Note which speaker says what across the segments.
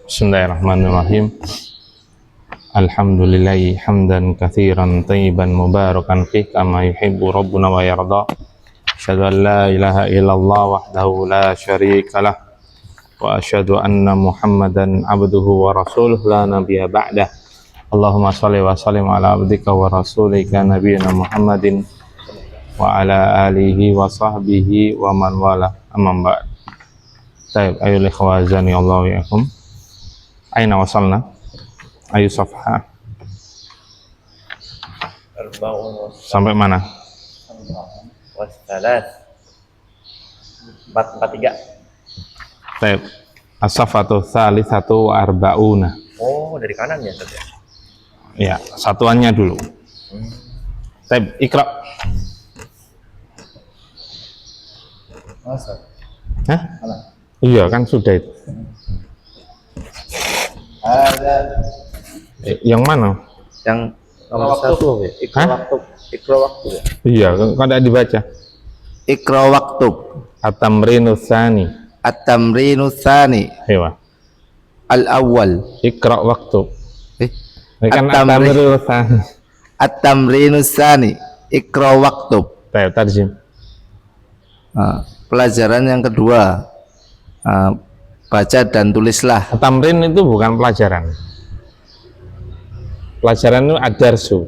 Speaker 1: Bismillahirrahmanirrahim. Alhamdulillahi hamdan katsiran thayyiban mubarakan fih kama yuhibbu rabbuna wa yarda. Asyhadu an la ilaha illallah wahdahu la syarikalah wa asyhadu anna Muhammadan abduhu wa rasuluh la nabiyya ba'dah. Allahumma shalli wa sallim ala abdika wa rasulika nabiyyina Muhammadin wa ala alihi wa sahbihi wa man wala, amma ba'd. Baik, ayo ikhwazani Allah wa yakum. Aina wasalna? Ayu safha. Sampai mana?
Speaker 2: Wassalas 443.
Speaker 1: Baik. As-safatu tsalitsatu wa arba'una.
Speaker 2: Oh, dari kanan ya, Ustaz ya?
Speaker 1: Ya, satuannya dulu. Baik, Iqra.
Speaker 2: Masa?
Speaker 1: Hah? Iya, kan sudah itu.
Speaker 2: Ada
Speaker 1: Yang mana?
Speaker 2: yang nomor 1 ya? Ikra
Speaker 1: Hah?
Speaker 2: waktu. Ikra waktu ya?
Speaker 1: Iya, kan ada dibaca.
Speaker 3: Ikra waktu
Speaker 1: At-tamrinu tsani.
Speaker 3: at-tamrinu tsani
Speaker 1: Iya.
Speaker 3: al-awwal
Speaker 1: Iqra waktu. Ini kan
Speaker 3: At-tamrin.
Speaker 1: at-tamrinu tsani.
Speaker 3: at-tamrinu tsani ikra waktu.
Speaker 1: Baik, tarjim.
Speaker 3: Pelajaran yang kedua, baca dan tulislah.
Speaker 1: Tamrin itu bukan pelajaran. Pelajaran itu ad-darsu.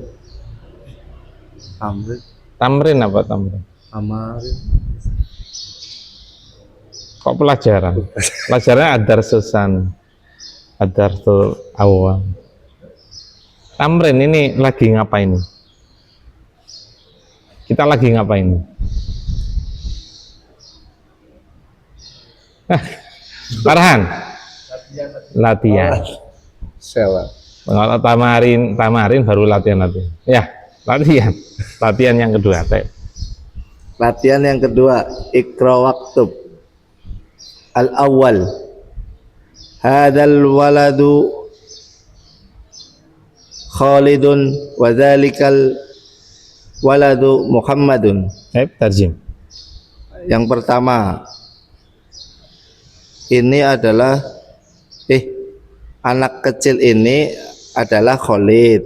Speaker 3: Amrin,
Speaker 1: Tamrin apa tamrin?
Speaker 3: amarin.
Speaker 1: Kok pelajaran? Pelajaran ad-darsusan. Ad-darsul awal. Tamrin ini lagi ngapain? Kita lagi ngapain? Farhan. Latihan.
Speaker 3: Sewa.
Speaker 1: Kalau tamarin baru latihan. Ya, latihan. Latihan yang kedua.
Speaker 3: Latihan yang kedua, ikra waktu al-awwal. Hadzal waladu Khalidun wa dzalikal waladu Muhammadun.
Speaker 1: Tarjim.
Speaker 3: Yang pertama, ini adalah anak kecil ini adalah Khalid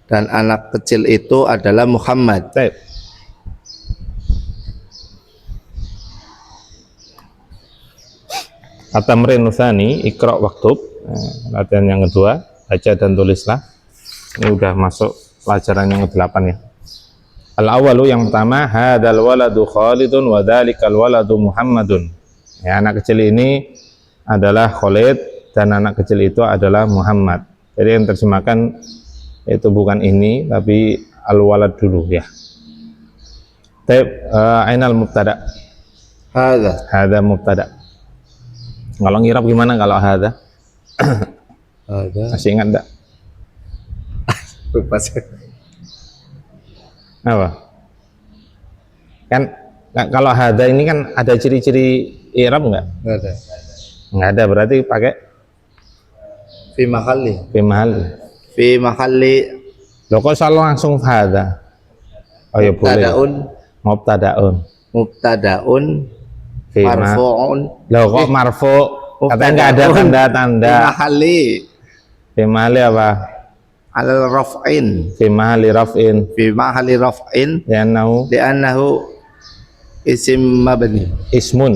Speaker 3: dan anak kecil itu adalah Muhammad.
Speaker 1: At-tamrin tsani, Iqra waktub. Latihan yang kedua, baca dan tulislah. Ini udah masuk pelajaran yang ke-8 ya. Al-awwalu, yang pertama, hadzal waladu Khalidun wa dzalikal waladu Muhammadun. Ya, anak kecil ini adalah Khalid dan anak kecil itu adalah Muhammad. Jadi yang terjemahkan itu bukan ini tapi al-walad dulu ya. Ainal mubtada. Hadza mubtada. Kalau ngirab gimana kalau hadza? Masih ingat enggak?
Speaker 3: Lupa sih.
Speaker 1: Apa? Kan kalau hadza ini kan ada ciri-ciri i'rab enggak?
Speaker 3: Enggak ada.
Speaker 1: Enggak ada, berarti pakai
Speaker 3: Fi mahalli. Fi mahalli.
Speaker 1: Loh kok selalu langsung hadza? Oh ya boleh. Mubtadaun.
Speaker 3: Marfu'un.
Speaker 1: Loh kok marfu? Katanya enggak ada tanda-tanda. Fi mahalli apa?
Speaker 3: Alal raf'in.
Speaker 1: Fi mahalli raf'in.
Speaker 3: Fi mahalli raf'in. Li'annahu isim mabni. Ismun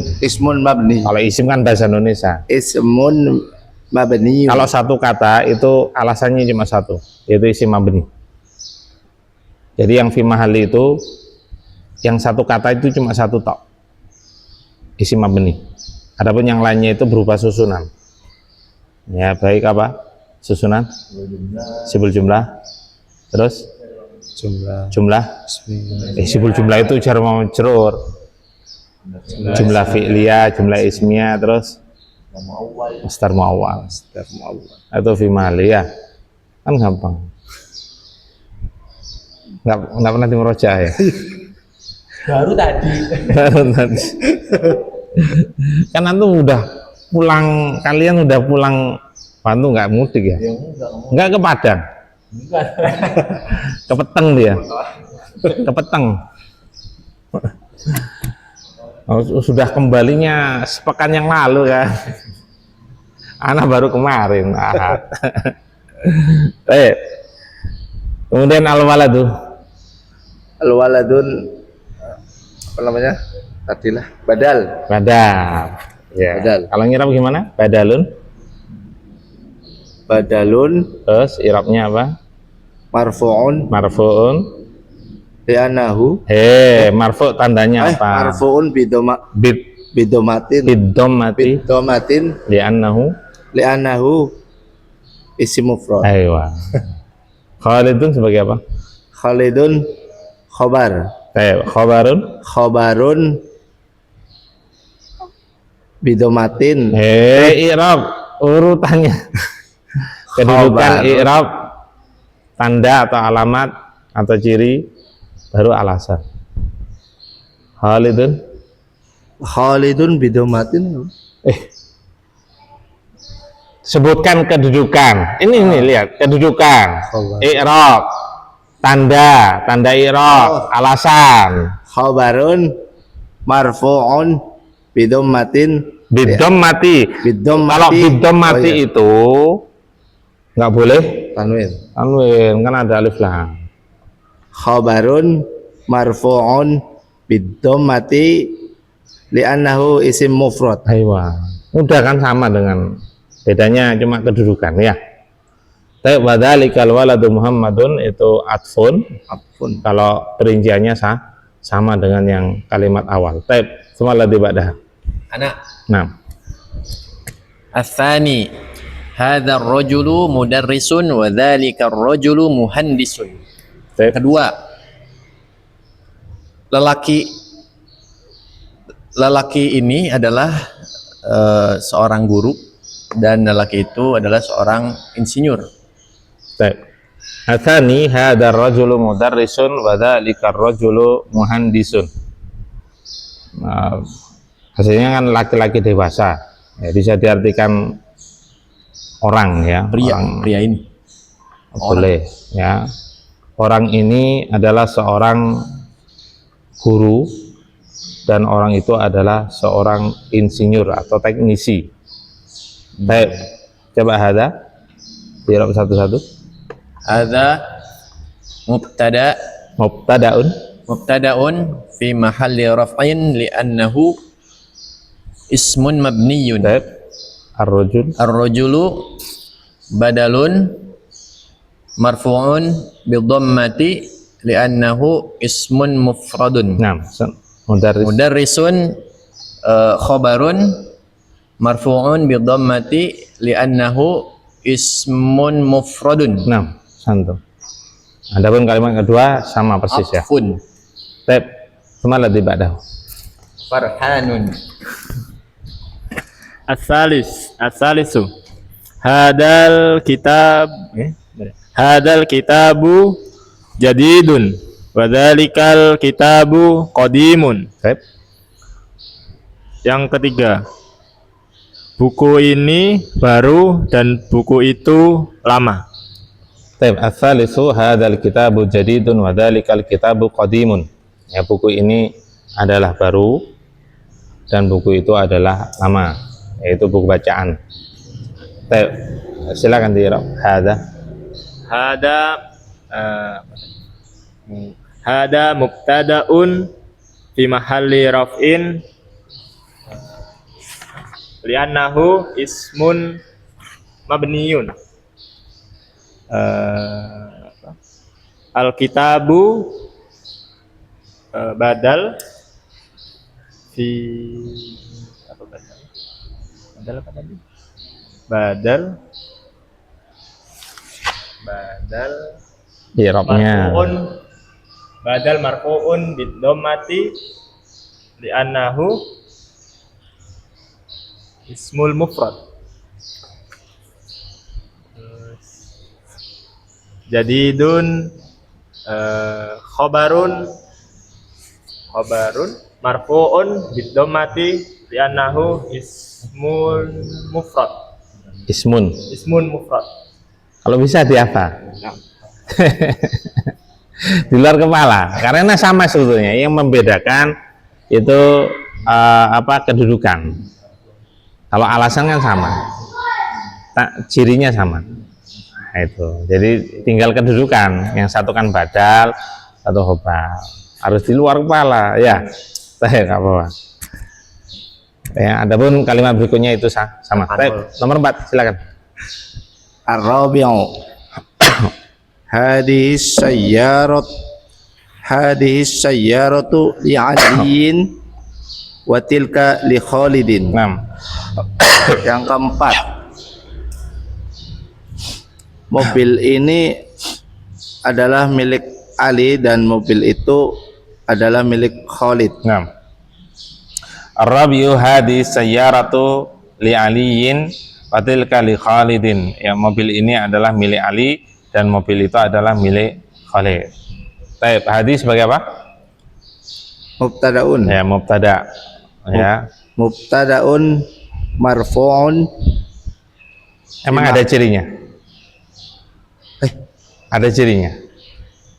Speaker 3: mabni.
Speaker 1: Kalau isim kan bahasa Indonesia.
Speaker 3: Ismun mabni.
Speaker 1: Kalau satu kata itu alasannya cuma satu, yaitu isim mabni. Jadi yang fi mahalli itu yang satu kata itu cuma satu tok, isim mabni. Adapun yang lainnya itu berupa susunan. Ya, baik apa? Susunan? Sibul jumlah. Terus? Jumlah. Sibul jumlah itu jar majrur. Jumlah fi'liyah, jumlah ismiyah, terus masdar muawwal. Atau fi mahalli ya. Kan gampang. Enggak pernah dimurojaah ya?
Speaker 2: Baru tadi.
Speaker 1: Kan antum udah pulang, kalian udah pulang Bantu nggak mudik ya? Enggak ke Padang. Ke Peteng dia. Ke Peteng. Oh, sudah kembalinya sepekan yang lalu kan. Anak baru kemarin. Ahad. Kemudian al-waladu.
Speaker 3: Al-waladun apa namanya? Tadilah badal.
Speaker 1: Badal. Ya.
Speaker 3: Badal.
Speaker 1: Kalau ngirap gimana? Badalun.
Speaker 3: Badalun
Speaker 1: Terus irapnya apa?
Speaker 3: marfu'un
Speaker 1: Marfu'un.
Speaker 3: li'annahu
Speaker 1: Marfu' tandanya apa?
Speaker 3: marfu'un bidomatin
Speaker 1: Bidommati li'annahu
Speaker 3: isim mufrad.
Speaker 1: aywa. Khalidun sebagai apa?
Speaker 3: Khalidun khobar.
Speaker 1: Khobarun.
Speaker 3: Bidomatin
Speaker 1: I'rab urutannya. Kedudukan
Speaker 3: Khobar.
Speaker 1: i'rab tanda atau alamat atau ciri baru alasan.
Speaker 3: Khalidun bidomatin.
Speaker 1: Sebutkan kedudukan. Ini lihat kedudukan.
Speaker 3: Khobar.
Speaker 1: I'rab tanda i'rab, alasan.
Speaker 3: Khobarun marfu'un bidomatin
Speaker 1: Bidommati. Kalau bidommati itu nggak boleh tanwin, kan ada alif lam.
Speaker 3: Khobarun marfu'un bidommati li'annahu isim mufrad.
Speaker 1: Aywa. Udah kan sama dengan bedanya cuma kedudukan ya. Tapi wadzalikal waladu Muhammadun itu atfun. Kalau perinciannya sama dengan yang kalimat awal. Tapi semua ladzi ba'dah.
Speaker 2: Anak.
Speaker 1: Nah.
Speaker 2: Atsani hadzal rajulu mudarrisun wa dzalika ar-rajulu muhandisun. Kedua, lelaki ini adalah seorang guru dan lelaki itu adalah seorang insinyur.
Speaker 1: Baik. Atsani hadzal rajulu mudarrisun wa dzalika ar-rajulu muhandisun. Nah, hasilnya kan laki-laki dewasa. Ya, bisa diartikan orang ya,
Speaker 2: Pria ini.
Speaker 1: Boleh ya. Orang ini adalah seorang guru dan orang itu adalah seorang insinyur atau teknisi. Baik, coba hada dirab satu-satu.
Speaker 2: Hadza
Speaker 1: Mubtada'un
Speaker 2: fi mahalli raf'in li'annahu ismun mabniyun.
Speaker 1: Baik.
Speaker 2: Ar-rajulu badalun marfu'un bidhammati li'annahu ismun mufradun.
Speaker 1: Nah,
Speaker 2: Mudarrisun khabarun marfu'un bidhammati li'annahu ismun mufradun.
Speaker 1: Nah, santu. Adapun kalimat kedua sama persis ya.
Speaker 2: Afun.
Speaker 1: Tep, semua ladzi ba'dahu.
Speaker 2: Farhanun.
Speaker 4: Asalisu hadal kitabu jadidun wa dzalikal kitabu qadimun.
Speaker 1: Tep.
Speaker 4: Yang ketiga, buku ini baru dan buku itu lama.
Speaker 1: Tep, asalisu hadzal kitabu jadidun wa dzalikal kitabu qadimun. Ya, buku ini adalah baru dan buku itu adalah lama, yaitu buku bacaan. Silakan dirab.
Speaker 4: Hada mubtada'un fi mahalli raf'in li'annahu ismun mabniyun. Al-kitabu badal fi apa badal? Badal apa tadi? Badal
Speaker 1: Irabnya.
Speaker 4: Badal marfu'un bid-dhammati li'annahu ismul mufrad. Jadidun khabarun marfu'un bid-dhammati li'annahu ismul mufrad.
Speaker 1: Ismun
Speaker 4: mufrad.
Speaker 1: Kalau bisa diapa? Di luar kepala, karena sama sebetulnya. Yang membedakan itu kedudukan. Kalau alasan kan sama. cirinya sama. Nah, itu. Jadi tinggal kedudukan. Yang satu kan badal, satu khobar. Harus di luar kepala, ya. Saya nggak apa-apa. Ya, adapun kalimat berikutnya itu sama. Baik, nomor 4, silakan.
Speaker 3: Ar-rabi'u hadhihi sayyaratu li 'aliyin wa tilka li Khalidin.
Speaker 1: 6.
Speaker 3: Yang keempat, mobil ini adalah milik Ali dan mobil itu adalah milik Khalid.
Speaker 1: 6. Ar-rabi'u hadhihi sayyaratu li aliyin wa tilka li Khalidin. Ya, mobil ini adalah milik Ali dan mobil itu adalah milik Khalid. Baik, hadis sebagai apa?
Speaker 3: Mubtadaun.
Speaker 1: Ya, mubtada. Ya.
Speaker 3: Mubtadaun marfu'un.
Speaker 1: Emang ada cirinya? Ada cirinya?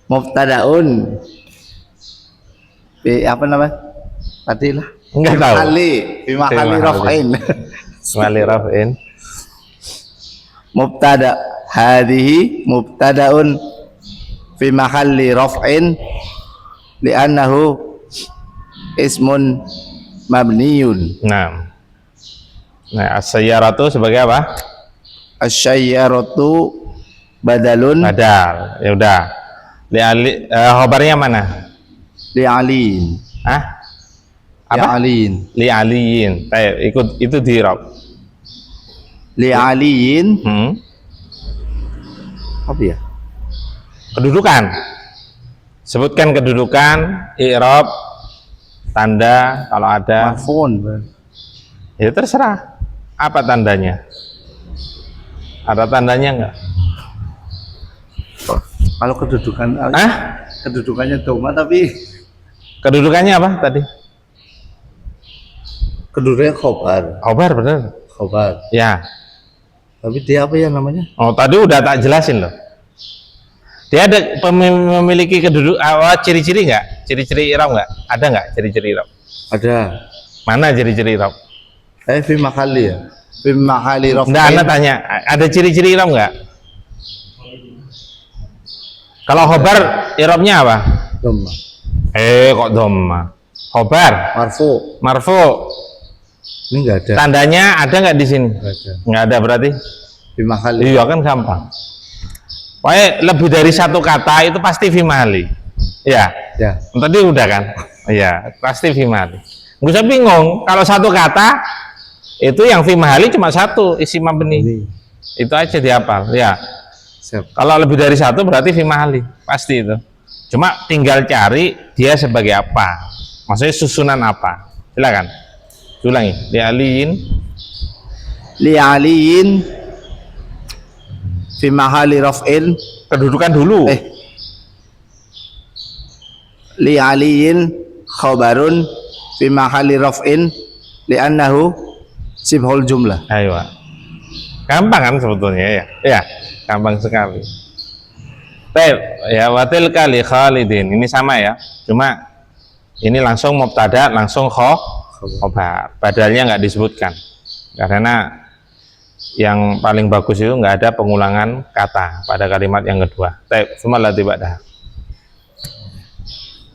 Speaker 3: Mubtadaun apa namanya? Tadi lah.
Speaker 1: Enggak tahu.
Speaker 3: Bimahali raf'in.
Speaker 1: Mali raf'in.
Speaker 3: Mubtada hadhihi mubtadaun fi mahalli raf'in li'annahu ismun mabniyun.
Speaker 1: Nah, as-sayyaratu sebagai apa?
Speaker 3: Asy-syayyaratu badalun
Speaker 1: Badal. Ya udah. Li Ali, khobarnya mana?
Speaker 3: li'aliin.
Speaker 1: Ah? Apa?
Speaker 3: Li'aliin.
Speaker 1: Li aliyin. Baik, ikut itu di rob.
Speaker 3: Li'aliin apa ya?
Speaker 1: Kedudukan. Sebutkan kedudukan, i'rab, tanda kalau ada.
Speaker 3: Marfu'un.
Speaker 1: Ya terserah. Apa tandanya? Ada tandanya enggak?
Speaker 3: Kalau kedudukan kedudukannya doma tapi
Speaker 1: Kedudukannya apa tadi?
Speaker 3: kedudukannya khobar.
Speaker 1: Khobar, benar.
Speaker 3: Khobar.
Speaker 1: Ya.
Speaker 3: Tapi dia apa ya namanya?
Speaker 1: Oh, tadi udah tak jelasin loh. Dia ada memiliki ciri-ciri enggak? Ciri-ciri i'rab enggak? Ada enggak ciri-ciri i'rab?
Speaker 3: Ada.
Speaker 1: Mana ciri-ciri i'rab?
Speaker 3: Fi mahali ya. Fi mahali raf'in.
Speaker 1: Enggak, Anda tanya, ada ciri-ciri i'rab enggak? Kalau khobar i'rabnya apa?
Speaker 3: Dhamma.
Speaker 1: Kok dhamma? Khobar
Speaker 3: Marfu.
Speaker 1: marfu.
Speaker 3: Ini enggak ada.
Speaker 1: Tandanya ada nggak di sini?
Speaker 3: Enggak ada.
Speaker 1: Nggak ada berarti?
Speaker 3: Fi mahali.
Speaker 1: Iya kan gampang. Pokoknya lebih dari satu kata itu pasti fi mahali. Ya.
Speaker 3: Ya.
Speaker 1: Tadi udah kan? Iya, pasti fi mahali. Nggak usah bingung. Kalau satu kata itu yang fi mahali cuma satu, isi mabni.
Speaker 3: Ini.
Speaker 1: Itu aja dihafal. Ya.
Speaker 3: Siap.
Speaker 1: Kalau lebih dari satu berarti fi mahali. Pasti itu. Cuma tinggal cari dia sebagai apa. Maksudnya susunan apa. Silakan. Ulangi. Li aliyin.
Speaker 3: Li'aliin fi mahali raf'in.
Speaker 1: Kedudukan dulu.
Speaker 3: Li'aliin khabarun fi mahali raf'in li'annahu sibhul jumlah.
Speaker 1: Ayo. Gampang kan sebetulnya ya. Ya, gampang sekali. Baik, ya watil kali Khalidin. Ini sama ya. Cuma ini langsung mubtada, langsung khobar. Badalnya nggak disebutkan. Karena yang paling bagus itu nggak ada pengulangan kata pada kalimat yang kedua. Baik, semua latih dah.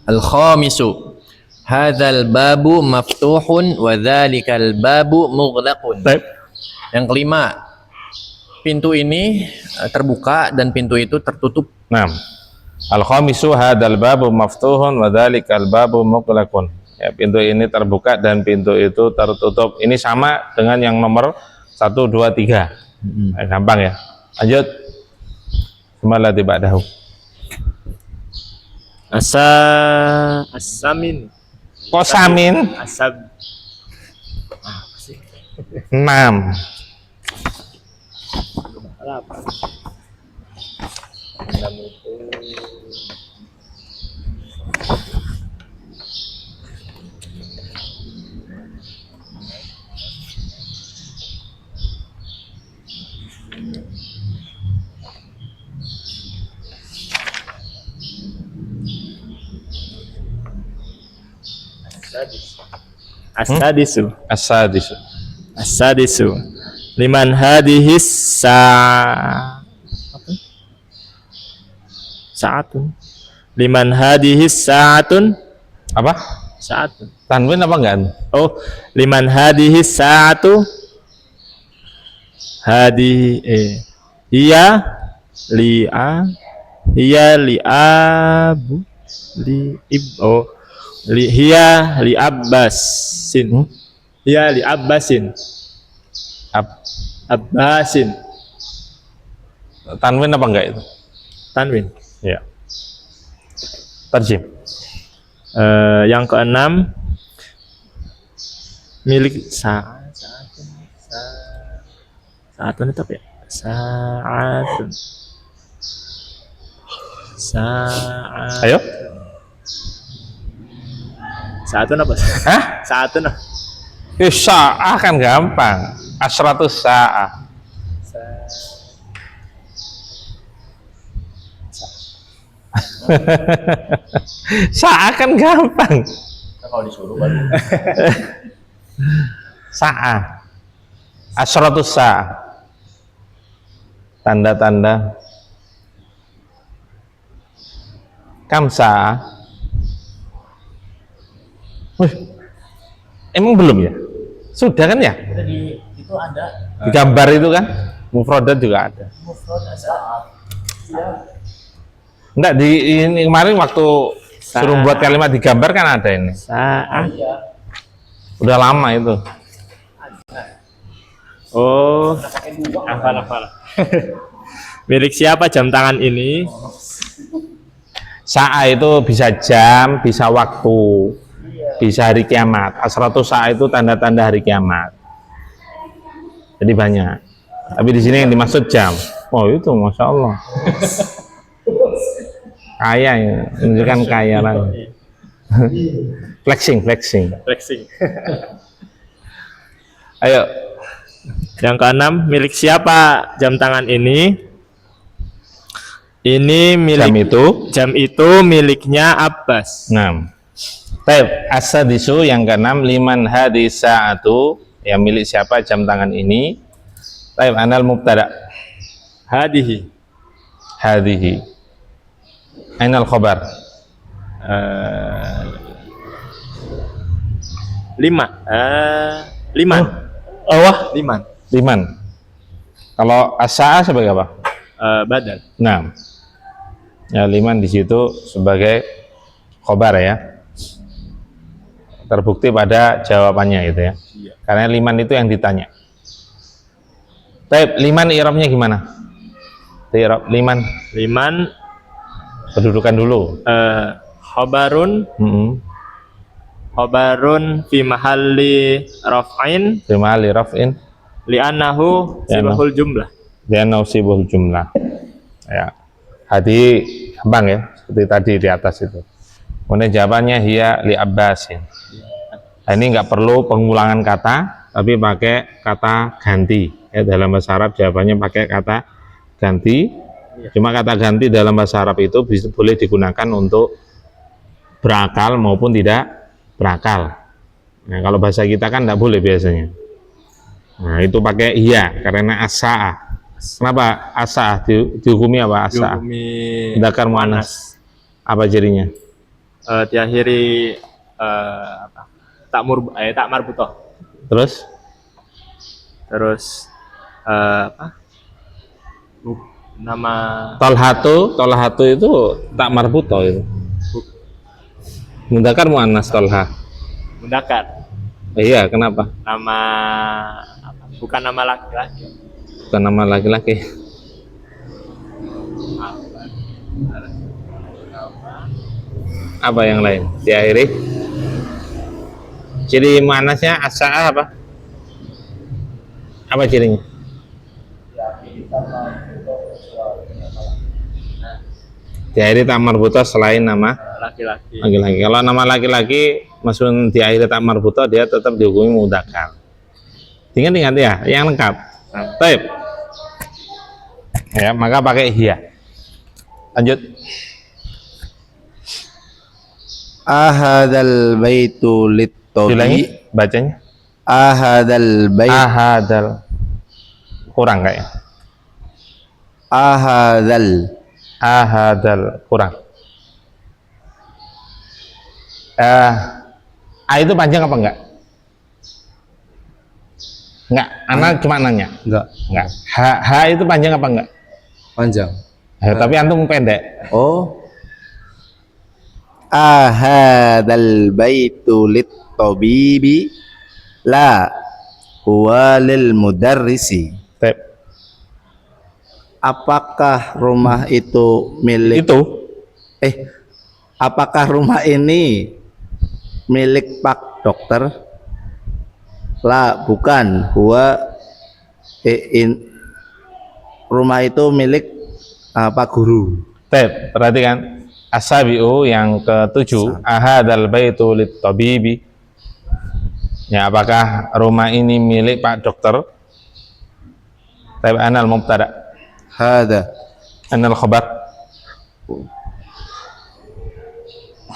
Speaker 2: Al-khamisu hadzal babu maftuhun wa dzalikal babu mughlaqun.
Speaker 1: Baik.
Speaker 2: Yang kelima, pintu ini terbuka dan pintu itu tertutup.
Speaker 1: Nah, al-khamisu hadzal babu maftuhun wa dzalikal babu mughlaqun. Ya, pintu ini terbuka dan pintu itu tertutup. Ini sama dengan yang nomor 1, 2, 3. Gampang ya. Lanjut. Semua latih ba'dahu.
Speaker 4: Asamin.
Speaker 1: Kok samin?
Speaker 4: Asab.
Speaker 1: 6.
Speaker 4: As-sadisu.
Speaker 1: As-sadisu.
Speaker 4: As-sadisu. Liman hadihis Sa'atun. Liman hadhihi sa'atun.
Speaker 1: Apa?
Speaker 4: Sa'atun.
Speaker 1: Tanwin apa enggak?
Speaker 4: Oh, liman hadhihi sa'atu. Hiya li'abu hiya li Abbasin. Hiya li Abbasin. Abbasin.
Speaker 1: Tanwin apa enggak itu?
Speaker 4: Tanwin.
Speaker 1: Ya. Tarjim.
Speaker 4: Yang keenam, milik Sa'atun itu apa ya?
Speaker 1: Ayo.
Speaker 4: Sa'atun apa?
Speaker 1: Hah?
Speaker 4: Sa'atun apa?
Speaker 1: Sa'ah kan gampang. Asratus sa'ah. Sa'ah kan gampang.
Speaker 2: Kalau disuruh baru.
Speaker 1: Sa'ah. Asratus sa'ah. Tanda-tanda. Kam sa'ah. Wih, emang belum ya? Sudah kan ya?
Speaker 2: Tadi itu ada
Speaker 1: Di gambar itu kan? Mufradat juga ada.
Speaker 2: mufrad saat.
Speaker 1: Enggak, di ini kemarin waktu suruh buat kalimat digambar kan ada ini.
Speaker 4: Sa'ah.
Speaker 1: Udah lama itu.
Speaker 4: Oh, hafal. Milik siapa jam tangan ini?
Speaker 1: Sa'a itu bisa jam, bisa waktu, bisa hari kiamat. Asratus sa'a itu tanda-tanda hari kiamat. Jadi banyak. Tapi di sini yang dimaksud jam. Oh itu, masya Allah. Kaya ya, menunjukkan kaya lagi. flexing.
Speaker 4: Flexing.
Speaker 1: Ayo,
Speaker 4: Yang keenam, milik siapa jam tangan ini? Ini milik
Speaker 1: jam itu.
Speaker 4: jam itu miliknya Abbas.
Speaker 1: 6. Taib as-sadisu yang keenam, liman hadis sa'atu, yang milik siapa jam tangan ini? Taib anal mubtada.
Speaker 4: Hadihi.
Speaker 1: Ainal khobar.
Speaker 4: Liman.
Speaker 1: Liman. Kalau as-sa'a sebagai apa?
Speaker 4: Badal.
Speaker 1: 6. Ya, liman di situ sebagai khobar ya. Terbukti pada jawabannya itu ya. Karena liman itu yang ditanya. Taib, liman i'rabnya gimana? I'rab liman
Speaker 4: Liman
Speaker 1: kedudukan dulu.
Speaker 4: khobarun fi mahalli raf'in
Speaker 1: Bima li raf'in
Speaker 4: li'annahu sibahul jumlah.
Speaker 1: dia nausibul jumlah. Ya. Hadi gampang ya, seperti tadi di atas itu. Kemudian jawabannya hiya li Abbasin. Nah, ini nggak perlu pengulangan kata, tapi pakai kata ganti. Ya, dalam bahasa Arab jawabannya pakai kata ganti. Cuma kata ganti dalam bahasa Arab itu boleh digunakan untuk berakal maupun tidak berakal. Nah, kalau bahasa kita kan tidak boleh biasanya. Nah, itu pakai iya karena as-sa'ah. Kenapa as-sa'ah dihukumi apa as-sa'ah?
Speaker 4: Dihukumi
Speaker 1: Dzakar muannas. Apa jadinya?
Speaker 4: Diakhiri tak marbutoh.
Speaker 1: Terus
Speaker 4: Apa? Nama
Speaker 1: tolhatu itu tak marbuto itu. Mudzakkar muannas tolha.
Speaker 4: mudakar.
Speaker 1: Iya, kenapa?
Speaker 4: Nama apa? Bukan nama laki-laki.
Speaker 1: Bukan nama laki-laki. Apa yang lain? Diakhiri. Ciri muannasnya as-sa'ah apa? Apa cirinya? Diakhiri tak marbutoh selain nama
Speaker 4: Laki-laki.
Speaker 1: laki-laki. Kalau nama laki-laki maksud diakhiri tak marbutoh, dia tetap dihukumi mudzakkar. Ingat ya, yang lengkap. Taib. Ya, maka pakai hiya. Lanjut.
Speaker 3: Ahadal baitu
Speaker 1: Ulangi
Speaker 3: lit-tobi.
Speaker 1: bacanya.
Speaker 3: Ahadal bait.
Speaker 1: Ahadal. Kurang kayak.
Speaker 3: Ahadzal.
Speaker 1: Ahadal, kurang. A itu panjang apa enggak? Enggak, anak cuma nanya.
Speaker 3: Enggak.
Speaker 1: Enggak. H itu panjang apa enggak?
Speaker 3: Panjang.
Speaker 1: Tapi antum pendek.
Speaker 3: Oh. Ahadzal baitu lit tabibi la huwa lil mudarrisi.
Speaker 1: Tep.
Speaker 3: Apakah rumah itu milik
Speaker 1: Itu
Speaker 3: apakah rumah ini milik Pak Dokter? La, bukan. Rumah itu milik Pak Guru.
Speaker 1: Tep, perhatikan. As-sabi'u yang ketujuh, ahadzal baitu lit tabibi. Ya, apakah rumah ini milik Pak Dokter? Tep, anal mubtada.
Speaker 3: Hada
Speaker 1: Anal khabar.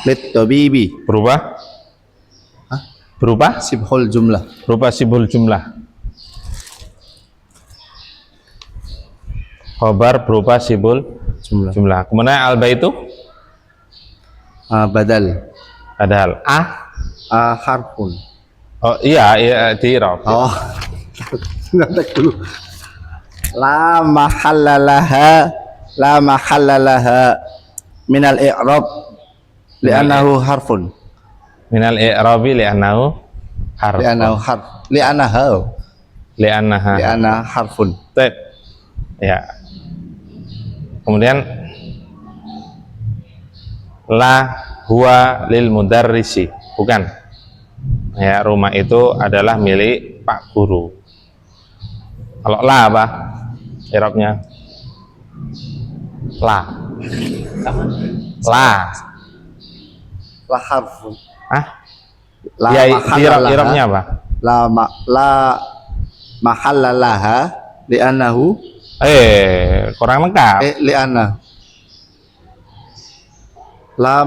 Speaker 3: lit tabibi.
Speaker 1: Berubah? Berubah?
Speaker 3: Sibhul jumlah.
Speaker 1: Berubah sibul jumlah. Khabar berubah sibul jumlah. Kemudian al-baitu
Speaker 3: Badal.
Speaker 1: padahal
Speaker 3: Harfun.
Speaker 1: oh iya di i'rab.
Speaker 3: Oh. Ngetek dulu. La mahallalaha minal i'rab li'annahu harfun.
Speaker 1: Minal i'rabi li'annahu harf.
Speaker 3: Li'anna harfun.
Speaker 1: Baik. Ya. Kemudian la huwa lil mudarrisi, bukan. Ya, rumah itu adalah milik Pak Guru. Kalau la apa? I'rabnya la. La.
Speaker 3: La harfun. La
Speaker 1: Ya,
Speaker 3: mahallalaha.
Speaker 1: i'rabnya apa?
Speaker 3: La mahallalaha li'annahu
Speaker 1: Kurang lengkap.
Speaker 3: li'anna. La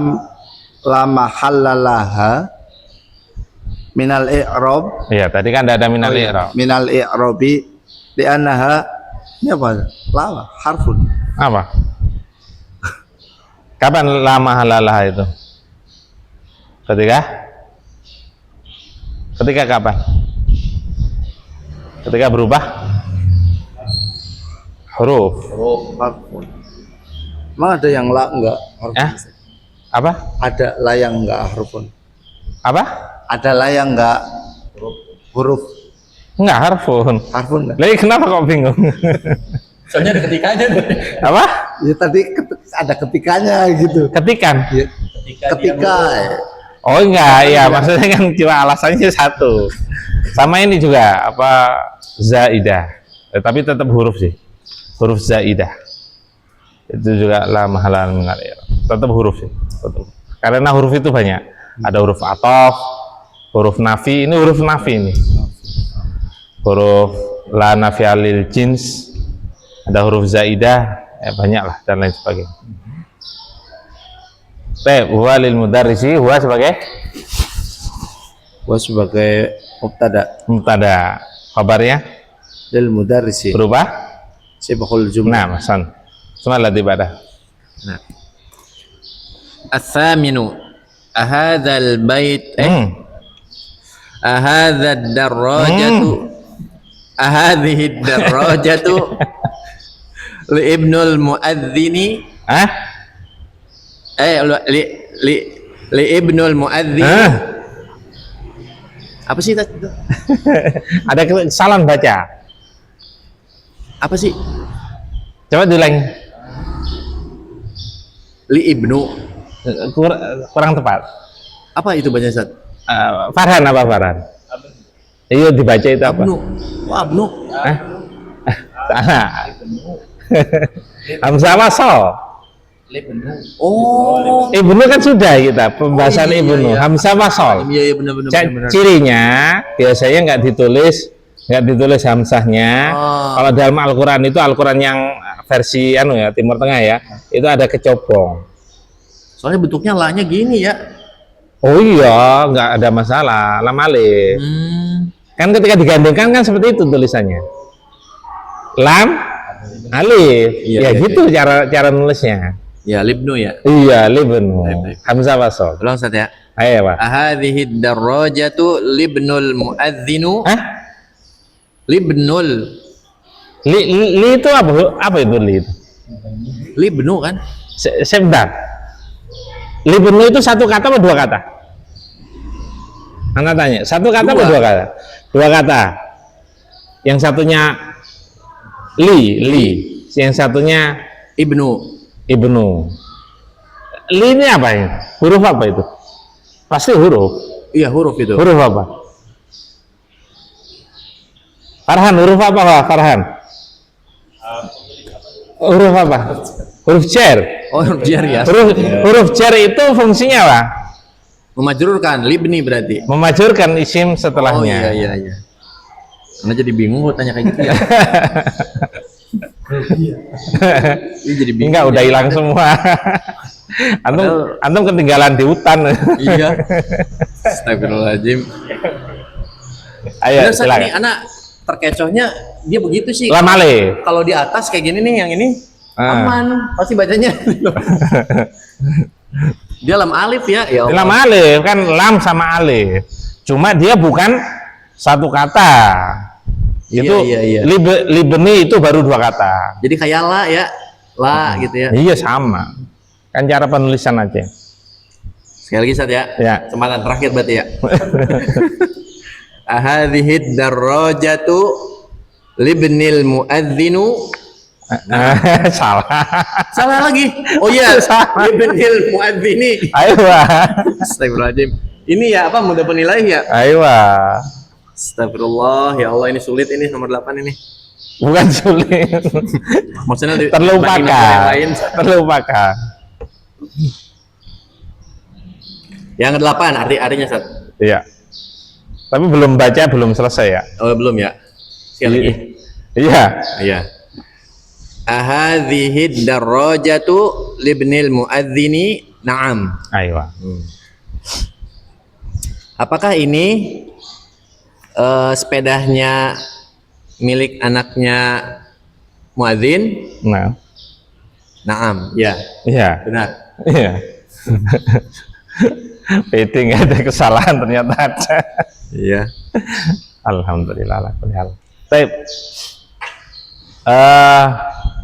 Speaker 3: mahallalaha minal i'rab.
Speaker 1: Iya, tadi kan ada minal i'rab.
Speaker 3: Minal i'rabi li'annaha. Ini apa? La harfun.
Speaker 1: Apa? Kapan la mahalalah itu? Ketika kapan? Ketika berubah huruf.
Speaker 3: Harfun. Emang ada yang la enggak harfun?
Speaker 1: Apa?
Speaker 3: Ada la yang enggak harfun.
Speaker 1: Apa?
Speaker 3: Ada la yang enggak huruf.
Speaker 1: Enggak harfun.
Speaker 3: Harfun enggak?
Speaker 1: Lagi kenapa kok bingung?
Speaker 2: Soalnya ada ketikanya.
Speaker 1: Apa?
Speaker 3: Ya tadi ada ketikanya gitu.
Speaker 1: Ketikan.
Speaker 3: Ya, ketika
Speaker 1: Oh enggak, ya maksudnya kan cuma alasannya satu. Sama ini juga apa zaidah. Tapi tetap huruf sih. Huruf zaidah. Itu juga la mahalan minal i'rab. Tetap huruf sih. Tetap. Karena huruf itu banyak. Ada huruf ataf, huruf nafi. Ini huruf nafi ini. Huruf la nafialil jins. Ada huruf zaidah, banyak lah dan lain sebagainya. Huwa lil mudarrisi, huwa sebagai mubtada. Kabarnya
Speaker 3: lil mudarrisi
Speaker 1: berubah
Speaker 3: sibhul jumlah.
Speaker 1: nah, masan. Semua latih pada.
Speaker 2: Nah. Ats-tsaminu ahadzal bait ahadzad darajatu ahadhihi darajatu li ibnul muadzini li ibnul muadzini. Apa sih tadi?
Speaker 1: Ada kesalahan baca.
Speaker 2: Apa sih?
Speaker 1: Coba diulang.
Speaker 2: Li ibnu.
Speaker 1: Kurang tepat.
Speaker 2: Apa itu baca Ustaz?
Speaker 1: Farhan apa Farhan? Iya dibaca itu apa?
Speaker 2: Abnu. Oh, abnu.
Speaker 1: Salah. Hamzah wasal.
Speaker 2: Oh.
Speaker 1: Ibnu kan sudah kita pembahasan
Speaker 2: iya,
Speaker 1: ibnu.
Speaker 2: iya.
Speaker 1: Hamzah wasal.
Speaker 2: Iya benar.
Speaker 1: Cirinya biasanya nggak ditulis hamzahnya.
Speaker 2: Oh.
Speaker 1: Kalau dalam Al-Quran itu Al-Quran yang versi Timur Tengah ya, itu ada kecobong.
Speaker 2: Soalnya bentuknya la-nya gini ya.
Speaker 1: Oh iya, nggak ada masalah. Lam alif. Kan ketika digandengkan kan seperti itu tulisannya. Lam alif.
Speaker 2: Iya,
Speaker 1: Ya
Speaker 2: iya,
Speaker 1: gitu cara nulisnya.
Speaker 2: Ya, libnu ya.
Speaker 1: Iya, libnu.
Speaker 2: Baik.
Speaker 1: Hamzah wasol.
Speaker 2: Ulang Ustaz ya.
Speaker 1: Ayo, Pak.
Speaker 2: Ahadhihi darrajatu libnul muadzinu.
Speaker 1: Hah?
Speaker 2: Libnul.
Speaker 1: Li itu apa? Apa itu li itu?
Speaker 2: Libnu kan?
Speaker 1: Sebentar. Libnu itu satu kata atau dua kata? Anda tanya, satu kata atau
Speaker 2: Dua.
Speaker 1: dua kata? Dua kata. Yang satunya li. Yang satunya
Speaker 2: Ibnu.
Speaker 1: ibnu. Li ini apa ini? Huruf apa itu? Pasti huruf.
Speaker 2: Iya, huruf itu.
Speaker 1: Huruf apa? Farhan, huruf apa Pak Farhan? Huruf apa? Huruf jar.
Speaker 2: Oh, huruf jar ya.
Speaker 1: Huruf jar itu fungsinya apa?
Speaker 2: Memajrurkan, libni berarti.
Speaker 1: Memajurkan isim
Speaker 2: Oh
Speaker 1: setelahnya.
Speaker 2: iya. Anda jadi bingung kok tanya kayak gitu ya. Ini jadi bingung.
Speaker 1: Enggak, udah hilang semua. Antum ketinggalan di hutan.
Speaker 2: Iya. Astagfirullahaladzim.
Speaker 1: Ayo,
Speaker 2: Bener, Ustaz, ini
Speaker 1: silakan.
Speaker 2: anak terkecohnya dia begitu sih.
Speaker 1: Lam alif.
Speaker 2: Kalau di atas kayak gini nih, yang ini
Speaker 1: Ah.
Speaker 2: aman, pasti bacanya. Dia lam alif ya. Ya Allah.
Speaker 1: Lam alif kan lam sama alif. Cuma dia bukan satu kata.
Speaker 2: Iya,
Speaker 1: Itu
Speaker 2: iya.
Speaker 1: libni itu baru dua kata.
Speaker 2: Jadi kayak la ya, la gitu ya.
Speaker 1: Iya sama. Kan cara penulisan aja.
Speaker 2: Sekali lagi Ustaz ya.
Speaker 1: Ya.
Speaker 2: Kesempatan terakhir berarti ya. Ahadhihi darrajatu libnil muadzinu.
Speaker 1: Salah.
Speaker 2: Salah lagi. Oh iya,
Speaker 1: Salah.
Speaker 2: libnil muadzini.
Speaker 1: Ayo, Pak.
Speaker 2: Astagfirullahaladzim. Ini ya apa, mudah penilai ya?
Speaker 1: Ayo, Pak.
Speaker 2: Astagfirullah, ya Allah, ini sulit ini nomor 8 ini.
Speaker 1: Bukan sulit.
Speaker 2: Maksudnya dibanding
Speaker 1: Terlupakan.
Speaker 2: nomor yang lain.
Speaker 1: Terlupakan.
Speaker 2: Yang ke-8 artinya Ustaz.
Speaker 1: Iya. Tapi belum baca, belum selesai ya.
Speaker 2: Oh, belum ya. Sekali lagi.
Speaker 1: Iya.
Speaker 2: Iya. Ahadhihi darrajatu libnil muadzini. Naam.
Speaker 1: Ayo.
Speaker 2: Apakah ini sepedanya milik anaknya muadzin?
Speaker 1: Nah.
Speaker 2: Naam. Ya,
Speaker 1: Iya.
Speaker 2: benar.
Speaker 1: Iya. PT nggak ada kesalahan, ternyata ada.
Speaker 2: Iya.
Speaker 1: Alhamdulillah lah. Baik.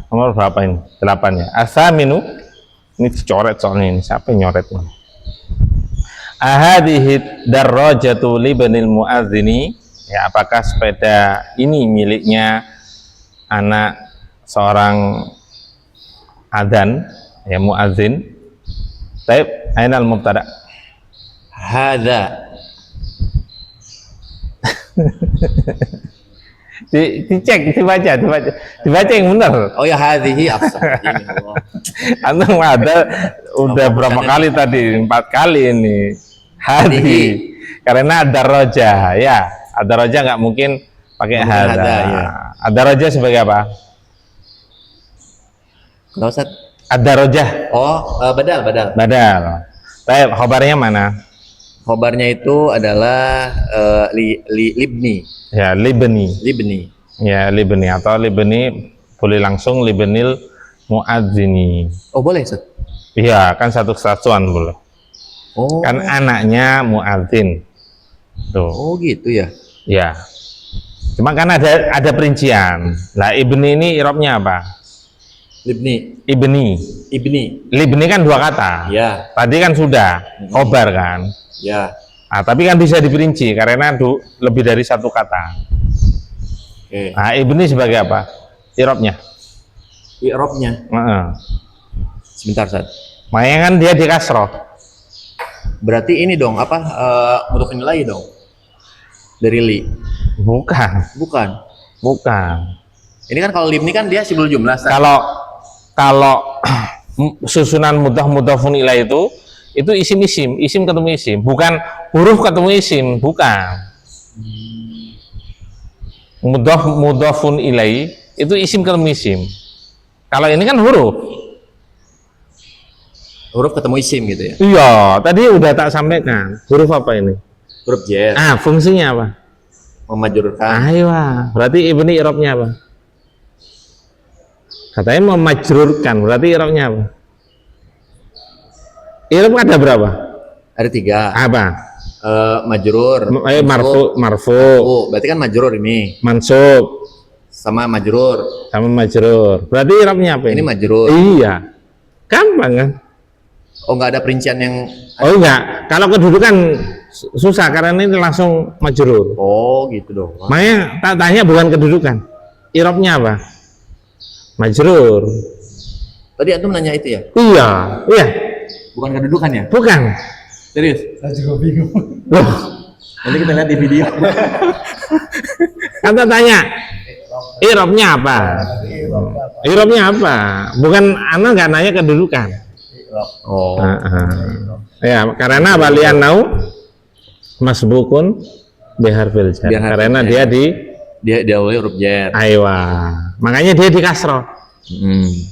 Speaker 1: Nomor berapa ini? 8 ya. Asaminu. Ini dicoret soalnya ini. Siapa yang nyoret ini? Ahadhihi darrajatu libnil muadzini. Ya, apakah sepeda ini miliknya anak seorang adzan, ya muadzin? Baik, ainal mubtada?
Speaker 2: Hadza.
Speaker 1: Dicek, dibaca yang benar.
Speaker 2: Oh ya, hadhihi afsah. Ini Allah.
Speaker 1: Antum ada udah berapa kali tadi? 4 kali ini. Hadi. Karena ada roja, ya. Ada roja nggak mungkin pakai
Speaker 2: Mungkin
Speaker 1: hada.
Speaker 2: hada, ya.
Speaker 1: Ada roja sebagai apa?
Speaker 2: Kenapa Ustaz?
Speaker 1: Ada roja,
Speaker 2: Oh, badal.
Speaker 1: badal. Baik, khobarnya mana?
Speaker 2: Khobarnya itu adalah libni.
Speaker 1: Ya, libni.
Speaker 2: Libni.
Speaker 1: Ya, libni atau libni boleh langsung libnil muadzini.
Speaker 2: Oh, boleh Ustaz?
Speaker 1: Iya, kan satu kesatuan boleh.
Speaker 2: Oh.
Speaker 1: Kan anaknya muadzin. Tuh.
Speaker 2: Oh, gitu ya.
Speaker 1: Ya. Cuma kan ada perincian. Lah ibni ini irobnya apa?
Speaker 2: Libni.
Speaker 1: Ibni.
Speaker 2: Ibni.
Speaker 1: Libni kan dua kata.
Speaker 2: Ya.
Speaker 1: Tadi kan sudah khobar kan.
Speaker 2: Ya.
Speaker 1: Nah, tapi kan bisa diperinci karena lebih dari satu kata.
Speaker 2: Oke.
Speaker 1: Nah, ibni sebagai apa? Irobnya.
Speaker 2: I'rabnya. Sebentar Ustaz.
Speaker 1: Makanya kan dia di kasroh.
Speaker 2: Berarti ini dong apa mudhof ilaih dong. Dari li.
Speaker 1: Bukan.
Speaker 2: Bukan. Ini kan kalau libni kan dia sibul jumlah Ustaz.
Speaker 1: Kalau susunan mudhafun ilaih itu isim ketemu isim, bukan huruf ketemu isim, bukan. Mudhafun ilaih itu isim ketemu isim. Kalau ini kan huruf.
Speaker 2: Huruf ketemu isim gitu ya.
Speaker 1: Iya, tadi udah tak sampaikan. Huruf apa ini?
Speaker 2: Huruf jar.
Speaker 1: Fungsinya apa?
Speaker 2: Memajurkan.
Speaker 1: Ayo, berarti ibni irobnya apa? Katanya memajrurkan, berarti i'rabnya apa? I'rab ada berapa?
Speaker 2: Ada 3.
Speaker 1: Apa?
Speaker 2: Majrur,
Speaker 1: Marfu, marfu,
Speaker 2: berarti kan majrur ini
Speaker 1: mansub,
Speaker 2: sama majrur.
Speaker 1: sama majrur. Berarti i'rabnya apa
Speaker 2: Ini
Speaker 1: ini?
Speaker 2: majrur.
Speaker 1: Iya. Gampang kan?
Speaker 2: Oh, nggak ada perincian yang.
Speaker 1: Oh enggak, kalau kedudukan susah karena ini langsung majrur.
Speaker 2: Oh, gitu dong.
Speaker 1: Makanya tak tanya bukan kedudukan. I'rabnya apa? Majrur.
Speaker 2: Tadi antum nanya itu ya?
Speaker 1: Iya, iya,
Speaker 2: Bukan kedudukan ya?
Speaker 1: bukan.
Speaker 2: Serius?
Speaker 1: Loh,
Speaker 2: Nanti kita lihat di video.
Speaker 1: kan tak tanya. I'rabnya apa? I'rabnya apa? Bukan anak nggak nanya kedudukan.
Speaker 2: Oh.
Speaker 1: Ya, karena apa? Li'annau masbukun biharfil jar.
Speaker 2: Biharfil
Speaker 1: Karena
Speaker 2: jar.
Speaker 1: dia di
Speaker 2: Dia dahului huruf jar.
Speaker 1: aywa. Makanya dia di kasroh.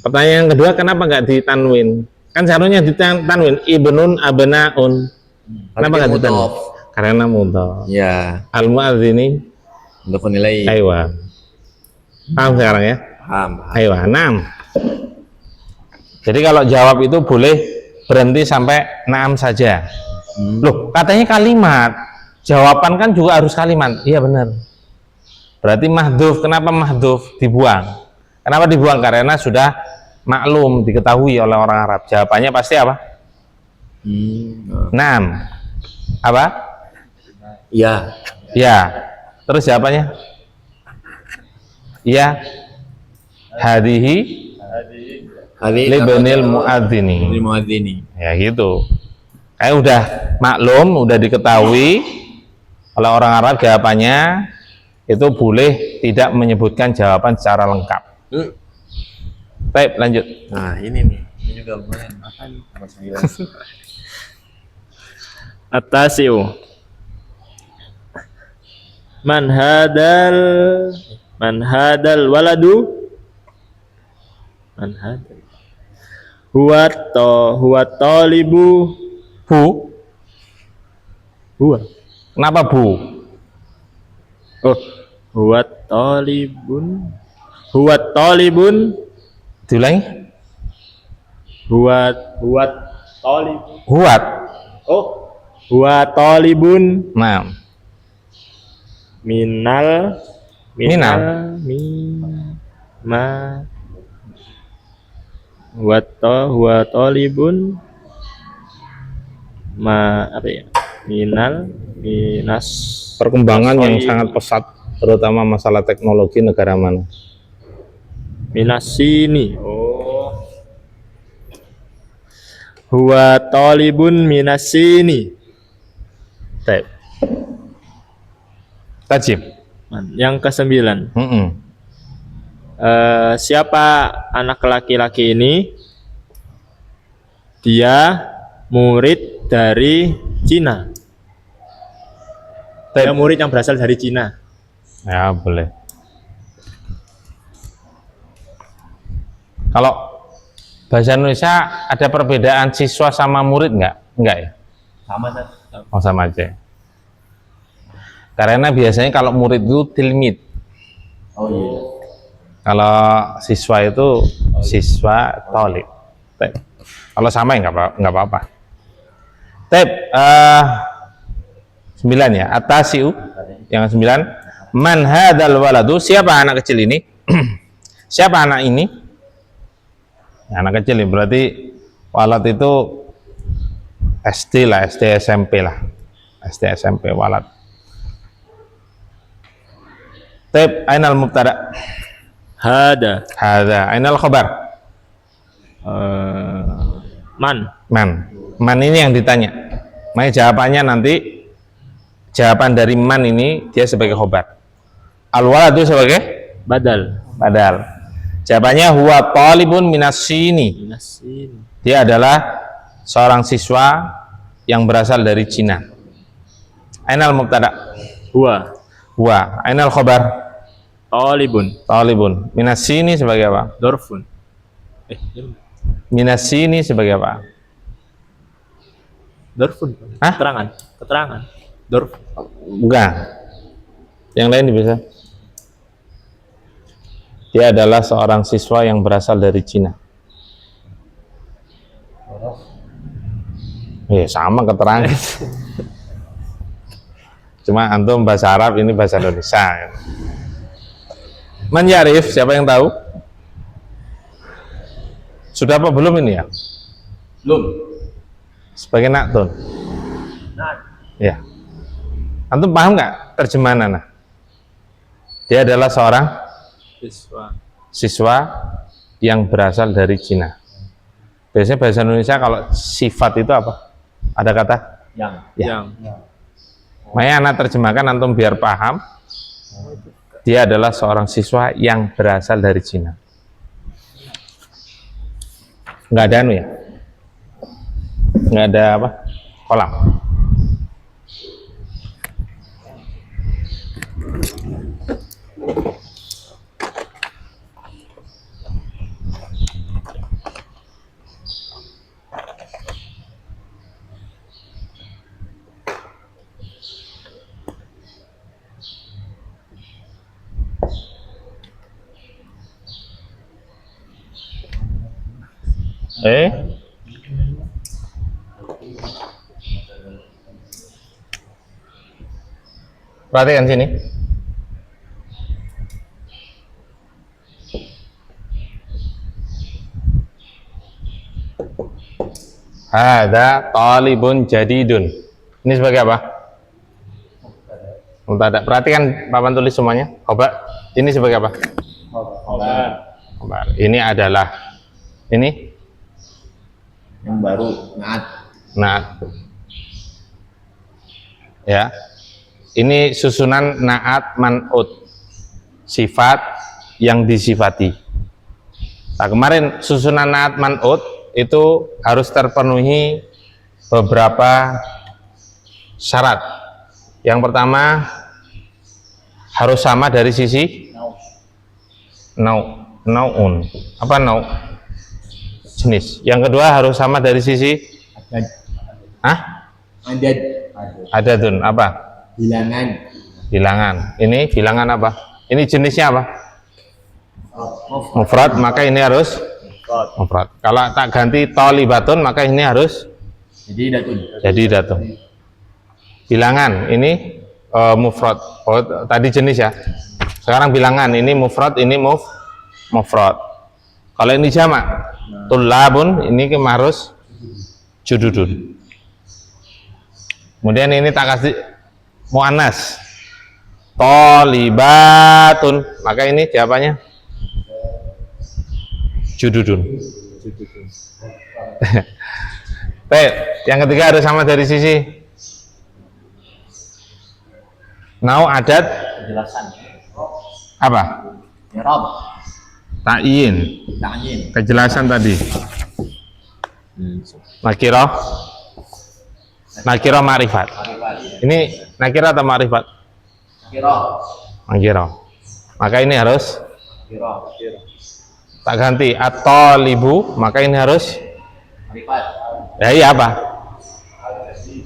Speaker 1: Pertanyaan kedua, kenapa nggak ditanwin? Kan seharusnya ditanwin ibnun abnaun. Kenapa nggak ditanwin? Karena mudhaf.
Speaker 2: Ya,
Speaker 1: Al muadzini
Speaker 2: untuk nilai.
Speaker 1: aywa. Paham sekarang ya?
Speaker 2: Paham.
Speaker 1: Aywa. 6. Jadi kalau jawab itu boleh berhenti sampai 6 saja. Loh, katanya kalimat. Jawaban kan juga harus kalimat. Iya benar. Berarti mahdhuf. Kenapa mahdhuf? Dibuang. Kenapa dibuang? Karena sudah maklum, diketahui oleh orang Arab. Jawabannya pasti apa? 6. Apa?
Speaker 2: Iya.
Speaker 1: Ya. Terus jawabannya? Iya. Hadihi libnil muadzini.
Speaker 2: Ini muadzini.
Speaker 1: Ya gitu. Kayak udah maklum, udah diketahui oleh orang Arab jawabannya, itu boleh tidak menyebutkan jawaban secara lengkap. Baik, lanjut.
Speaker 2: Nah, ini nih. Ini juga lumayan. Apa nih? Nomor 9.
Speaker 4: At-tasi'u. Man hadal waladu. Man hadal. Huwa talibu.
Speaker 1: Bu,
Speaker 4: Huwa.
Speaker 1: kenapa Bu?
Speaker 4: Oh, huwa talibun. Huwa talibun.
Speaker 1: Diulangi.
Speaker 4: Huwa talibun.
Speaker 1: Huwat.
Speaker 4: Oh, huwa talibun
Speaker 1: Nah,
Speaker 4: minal ma huwa talibun ma apa ya? Minas
Speaker 1: perkembangan yang
Speaker 4: Sorry.
Speaker 1: sangat pesat, terutama masalah teknologi negara mana?
Speaker 4: minas sini. Oh. Huwa talibun minas sini.
Speaker 1: Baik. Tajib.
Speaker 4: Yang ke-9. Siapa anak laki-laki ini? Dia murid dari Cina. Dia murid yang berasal dari Cina.
Speaker 1: Ya, boleh. Kalau bahasa Indonesia ada perbedaan siswa sama murid nggak? Enggak ya?
Speaker 2: Sama kan?
Speaker 1: Oh, sama aja. Karena biasanya kalau murid itu tilmid.
Speaker 2: Oh iya.
Speaker 1: Kalau siswa itu siswa tolib. Kalau sama ya nggak apa-apa. Tep 9 ya. Atasiu yang 9. Man hadal waladu, siapa anak kecil ini? Siapa anak ini? Ya, anak kecil ini berarti walad itu SD lah, SD SMP lah. SD SMP walad. Tep ainal mubtada.
Speaker 4: Hada.
Speaker 1: Ainal khabar. Man ini yang ditanya. Makanya jawabannya nanti, jawaban dari man ini dia sebagai khobar. Al-walad itu sebagai
Speaker 4: Badal.
Speaker 1: Jawabannya huwa talibun minas sini.
Speaker 4: Minas sini.
Speaker 1: Dia adalah seorang siswa yang berasal dari Cina. Ainal mubtada. Huwa. Ainal khobar. Talibun. Minas sini sebagai apa?
Speaker 4: Dorfun.
Speaker 1: Minas sini sebagai apa?
Speaker 4: Dorfun.
Speaker 1: Hah?
Speaker 4: Keterangan. Dorfun.
Speaker 1: Bukan. Yang lain bisa. Dia adalah seorang siswa yang berasal dari Cina. Sama keterangan. Cuma antum bahasa Arab, ini bahasa Indonesia. Man yarif, siapa yang tahu? Sudah apa belum ini ya?
Speaker 2: Belum.
Speaker 1: Sebagai naktun. Ya. Antum paham nggak terjemahan Ana? Dia adalah seorang siswa yang berasal dari Cina. Biasanya bahasa Indonesia kalau sifat itu apa? Ada kata?
Speaker 2: Yang.
Speaker 1: Makanya anak terjemahkan antum biar paham. Dia adalah seorang siswa yang berasal dari Cina. Nggak ada anu ya? Nggak ada apa? Kolam. Perhatikan sini. Hada talibun jadidun. Ini sebagai apa? Mubtada. Perhatikan papan tulis semuanya. Khobar. Ini sebagai apa? Khobar. Ini adalah. Ini
Speaker 2: Yang baru.
Speaker 1: naat. Ya. Ini susunan naat man'ut. Sifat yang disifati. Nah, kemarin susunan naat man'ut itu harus terpenuhi beberapa syarat. Yang pertama harus sama dari sisi nau'un. Apa nau? Jenis. Yang kedua harus sama dari sisi adadun. Apa? Bilangan. Ini bilangan apa? Ini jenisnya apa? Mufrad, maka ini harus mufrad. Kalau tak ganti tolibatun, maka ini harus jadi datun. Bilangan ini mufrad. Oh, tadi jenis ya. Sekarang bilangan ini mufrad, ini mufrad. Kalau ini jamak, tulabun, ini harus jududun. Kemudian ini tak kasih muannas, tolibatun, maka ini jawabannya jududun. Yang ketiga harus sama dari sisi nau adat apa? Ta'yin, kejelasan tadi. Nakirah ma'rifat. Ini nakirah atau ma'rifat? Nakirah. Maka ini harus tak ganti at-talibu, maka ini harus ya iya apa?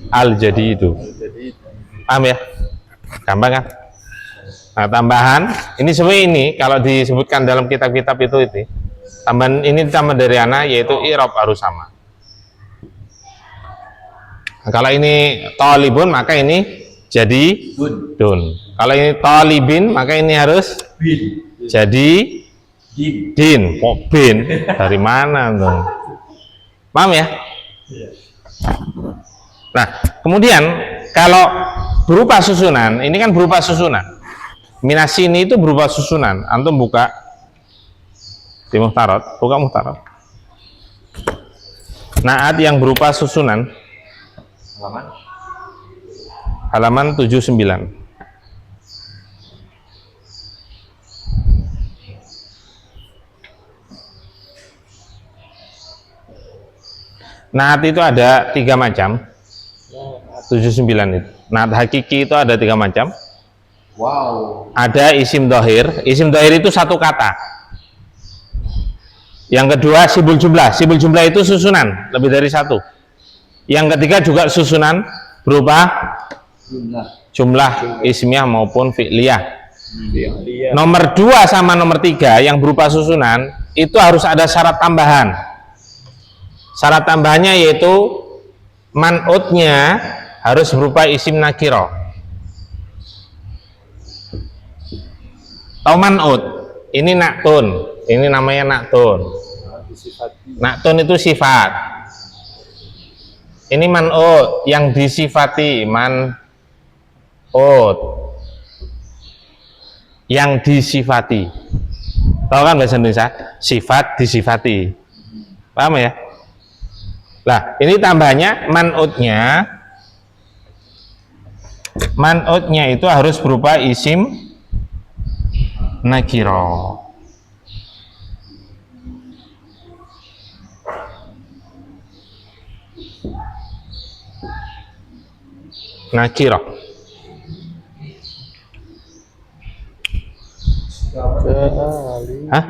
Speaker 1: Al-jadidu. Paham ya? Gampang kan? Nah, tambahan ini semua ini kalau disebutkan dalam kitab-kitab itu tambahan ini ditambah dari anak, yaitu i'rab harus sama. Nah, kalau ini talibun, maka ini jadi dun. Kalau ini talibin, maka ini harus jadi din. Kok bin? Dari mana tuh? Paham ya? Nah, kemudian kalau berupa susunan, ini kan berupa susunan. Minasini itu berupa susunan. Antum buka di Muhtarat, buka Muhtarat. Naat yang berupa susunan. Halaman 79. Naat itu ada 3 macam. 79 itu. Naat hakiki itu ada 3 macam.
Speaker 2: Wow.
Speaker 1: Ada isim dohir. Isim dohir itu satu kata. Yang kedua sibul jumlah. Sibul jumlah itu susunan, lebih dari satu. Yang ketiga juga susunan berupa jumlah ismiyah maupun fi'liyah. Nomor 2 sama nomor 3 yang berupa susunan itu harus ada syarat tambahan. Syarat tambahannya yaitu man'utnya harus berupa isim nakiro. Tahu man'ut? Ini naktun, ini namanya naktun. Naktun itu sifat. Ini man'ut yang disifati, man'ut yang disifati. Tahu kan bahasa Indonesia? Sifat disifati. Paham ya? Nah, ini tambahnya man'utnya itu harus berupa isim nakiro. Nakiro. Hah?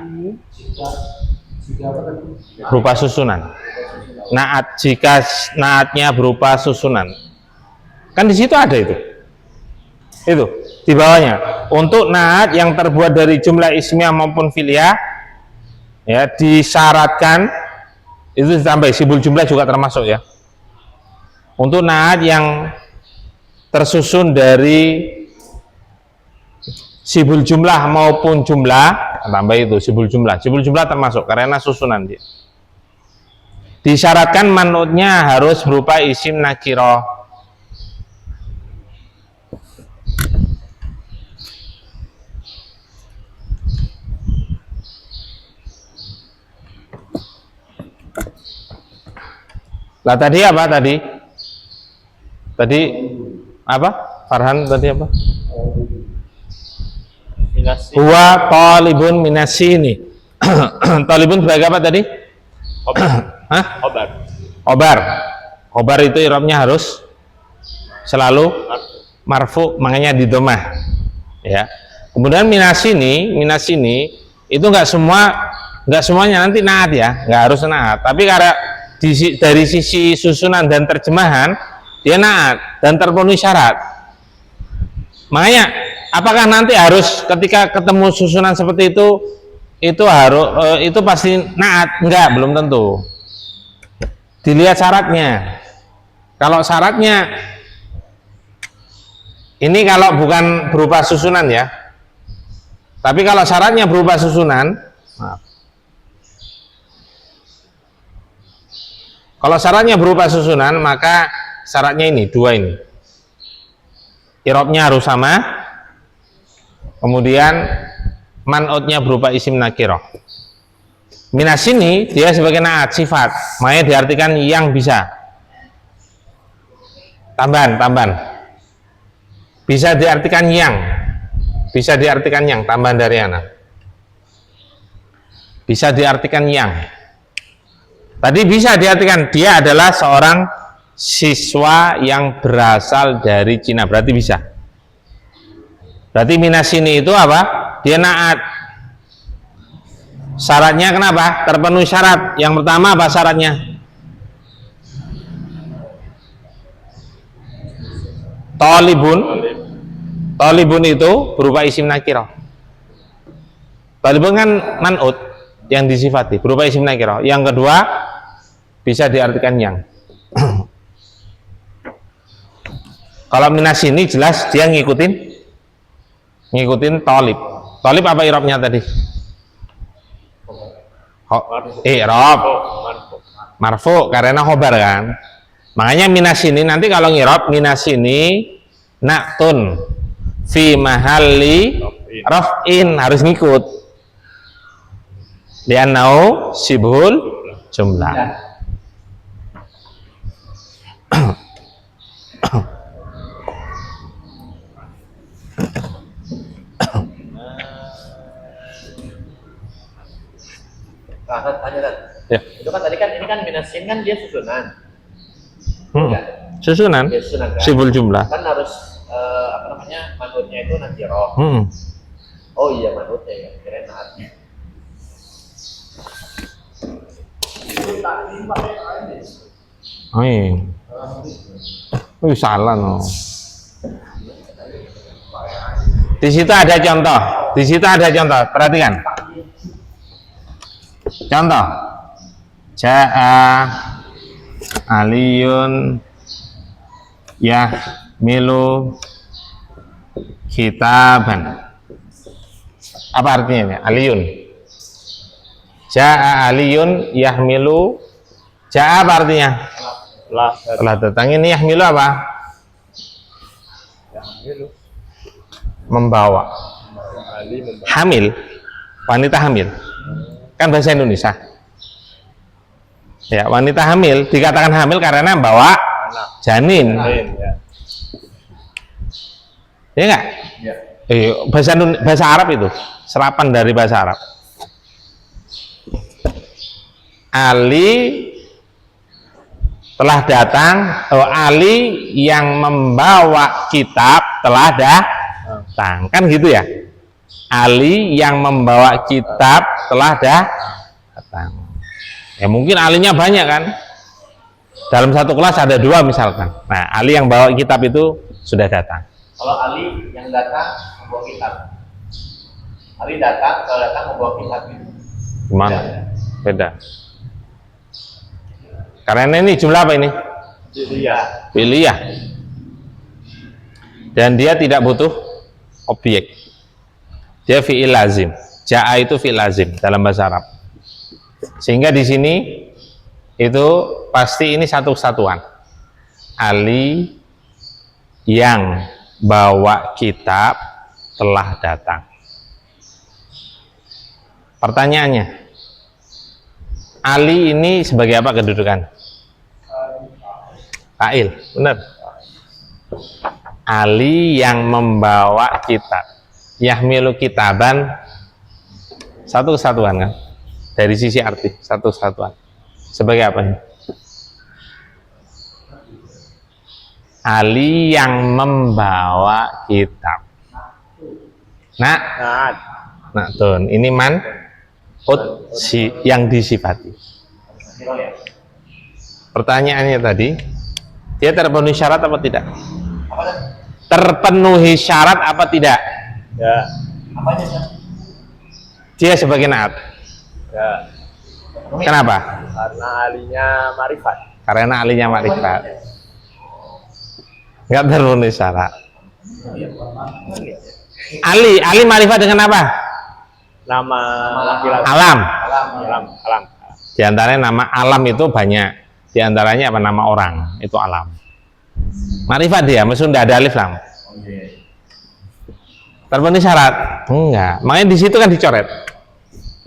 Speaker 1: Berupa susunan. Naat, jika naatnya berupa susunan. Kan di situ ada itu. Itu di bawahnya. Untuk naat yang terbuat dari jumlah ismiyah maupun fi'liyah, ya disyaratkan itu ditambah sibul jumlah juga termasuk ya. Untuk naat yang tersusun dari sibul jumlah maupun jumlah, tambah itu sibul jumlah termasuk karena susunan dia. Disyaratkan man'utnya harus berupa isim nakiro. Lah tadi apa tadi? Tadi apa? Farhan tadi apa? Huwa talibun minasini. Talibun sebagai apa tadi? Hah? Khobar. Khobar itu i'rabnya harus selalu marfu, makanya di domah. Ya. Kemudian minasini itu enggak semuanya nanti naat ya, enggak harus naat. Tapi karena dari sisi susunan dan terjemahan dia naat dan terpenuhi syarat. Makanya apakah nanti harus ketika ketemu susunan seperti itu harus itu pasti naat? Enggak, belum tentu. Dilihat syaratnya. Kalau syaratnya ini kalau bukan berupa susunan ya. Tapi kalau syaratnya berupa susunan, maaf. Kalau syaratnya berupa susunan, maka syaratnya ini, dua ini. I'rabnya harus sama, kemudian man'utnya berupa isim nakirah. Minas ini dia sebagai naat sifat, makanya diartikan yang bisa. Tambahan. Bisa diartikan yang, tambahan dari anak. Bisa diartikan yang. Tadi bisa diartikan dia adalah seorang siswa yang berasal dari Cina, berarti bisa. Berarti minas ini itu apa? Dia naat. Syaratnya kenapa? Terpenuhi syarat. Yang pertama apa syaratnya? Talibun itu berupa isim nakirah. Talibun kan man'ut yang disifati, berupa isim nakirah. Yang kedua bisa diartikan yang. Kalau minas ini jelas dia ngikutin talib. Talib apa i'rabnya tadi? I'rab marfu karena khobar kan. Makanya minas ini nanti kalau ngirab minas ini naktun fi mahalli raf'in harus ngikut. Li'annahu sibhul jumlah.
Speaker 2: Ya. Itu kan tadi kan ini kan minasin kan dia susunan.
Speaker 1: Susunan.
Speaker 2: Dia susunan kan?
Speaker 1: Sibul jumlah.
Speaker 2: Kan harus manutnya itu nakiro. Oh iya manutnya ya, kira naatnya.
Speaker 1: Oh iya. Salah no. Di situ ada contoh. Di situ ada contoh. Perhatikan. Contoh. Ja'a Aliyun yahmilu kitaban. Apa artinya ini? Aliyun. Ja'a Aliyun yahmilu. Ja'a apa artinya? Telah datang. Ini yahmilu apa? Membawa. Hamil. Wanita hamil. Kan bahasa Indonesia. Ya, wanita hamil dikatakan hamil karena bawa janin. Ya enggak? Bahasa Arab itu, serapan dari bahasa Arab. Ali telah datang, Ali yang membawa kitab telah datang. Kan gitu ya? Ali yang membawa kitab telah datang. Ya mungkin alinya banyak kan, dalam satu kelas ada 2 misalkan. Nah, Ali yang bawa kitab itu sudah datang.
Speaker 2: Kalau Ali yang datang membawa kitab, Ali datang, kalau datang membawa kitab itu
Speaker 1: Gimana? Beda. Karena ini jumlah apa ini? Piliyah. Dan dia tidak butuh objek. Dia fi'il lazim. Ja'a itu fi'il lazim dalam bahasa Arab. Sehingga di sini itu pasti ini satu kesatuan. Ali yang bawa kitab telah datang. Pertanyaannya, Ali ini sebagai apa kedudukan? Fa'il, benar. Ali yang membawa kitab. Yahmilu kitaban, satu kesatuan kan? Dari sisi arti, satu kesatuan. Sebagai apa ini? Ali yang membawa kitab. Nah, tuh, ini man yang disifati. Pertanyaannya tadi, dia terpenuhi syarat apa tidak? Terpenuhi syarat apa tidak?
Speaker 4: Ya.
Speaker 1: Dia sebagai naat.
Speaker 4: Ya.
Speaker 1: Kenapa?
Speaker 4: Karena alinya marifat.
Speaker 1: Karena alinya makrifat. Enggak terpenuhi syarat. Ali makrifat dengan apa?
Speaker 4: Nama laki-laki.
Speaker 1: Alam.
Speaker 4: Alam.
Speaker 1: Di antaranya nama alam itu banyak. Di antaranya apa? Nama orang itu alam. Makrifat dia, maksudnya tidak ada alif lam. Terpenuhi syarat? Enggak. Makanya di situ kan dicoret.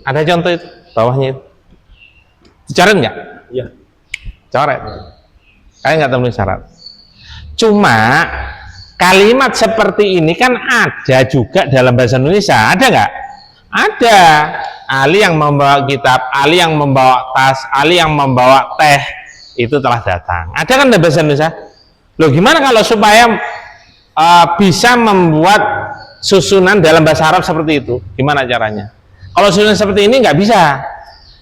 Speaker 1: Ada contoh itu bawahnya itu. Dicoret enggak?
Speaker 4: Iya.
Speaker 1: Coret. Kayak enggak terpenuhi syarat. Cuma kalimat seperti ini kan ada juga dalam bahasa Indonesia. Ada enggak? Ada. Ali yang membawa kitab, Ali yang membawa tas, Ali yang membawa teh, itu telah datang. Ada kan dalam bahasa Indonesia? Loh, gimana kalau supaya bisa membuat susunan dalam bahasa Arab seperti itu? Gimana caranya? Kalau susunan seperti ini nggak bisa,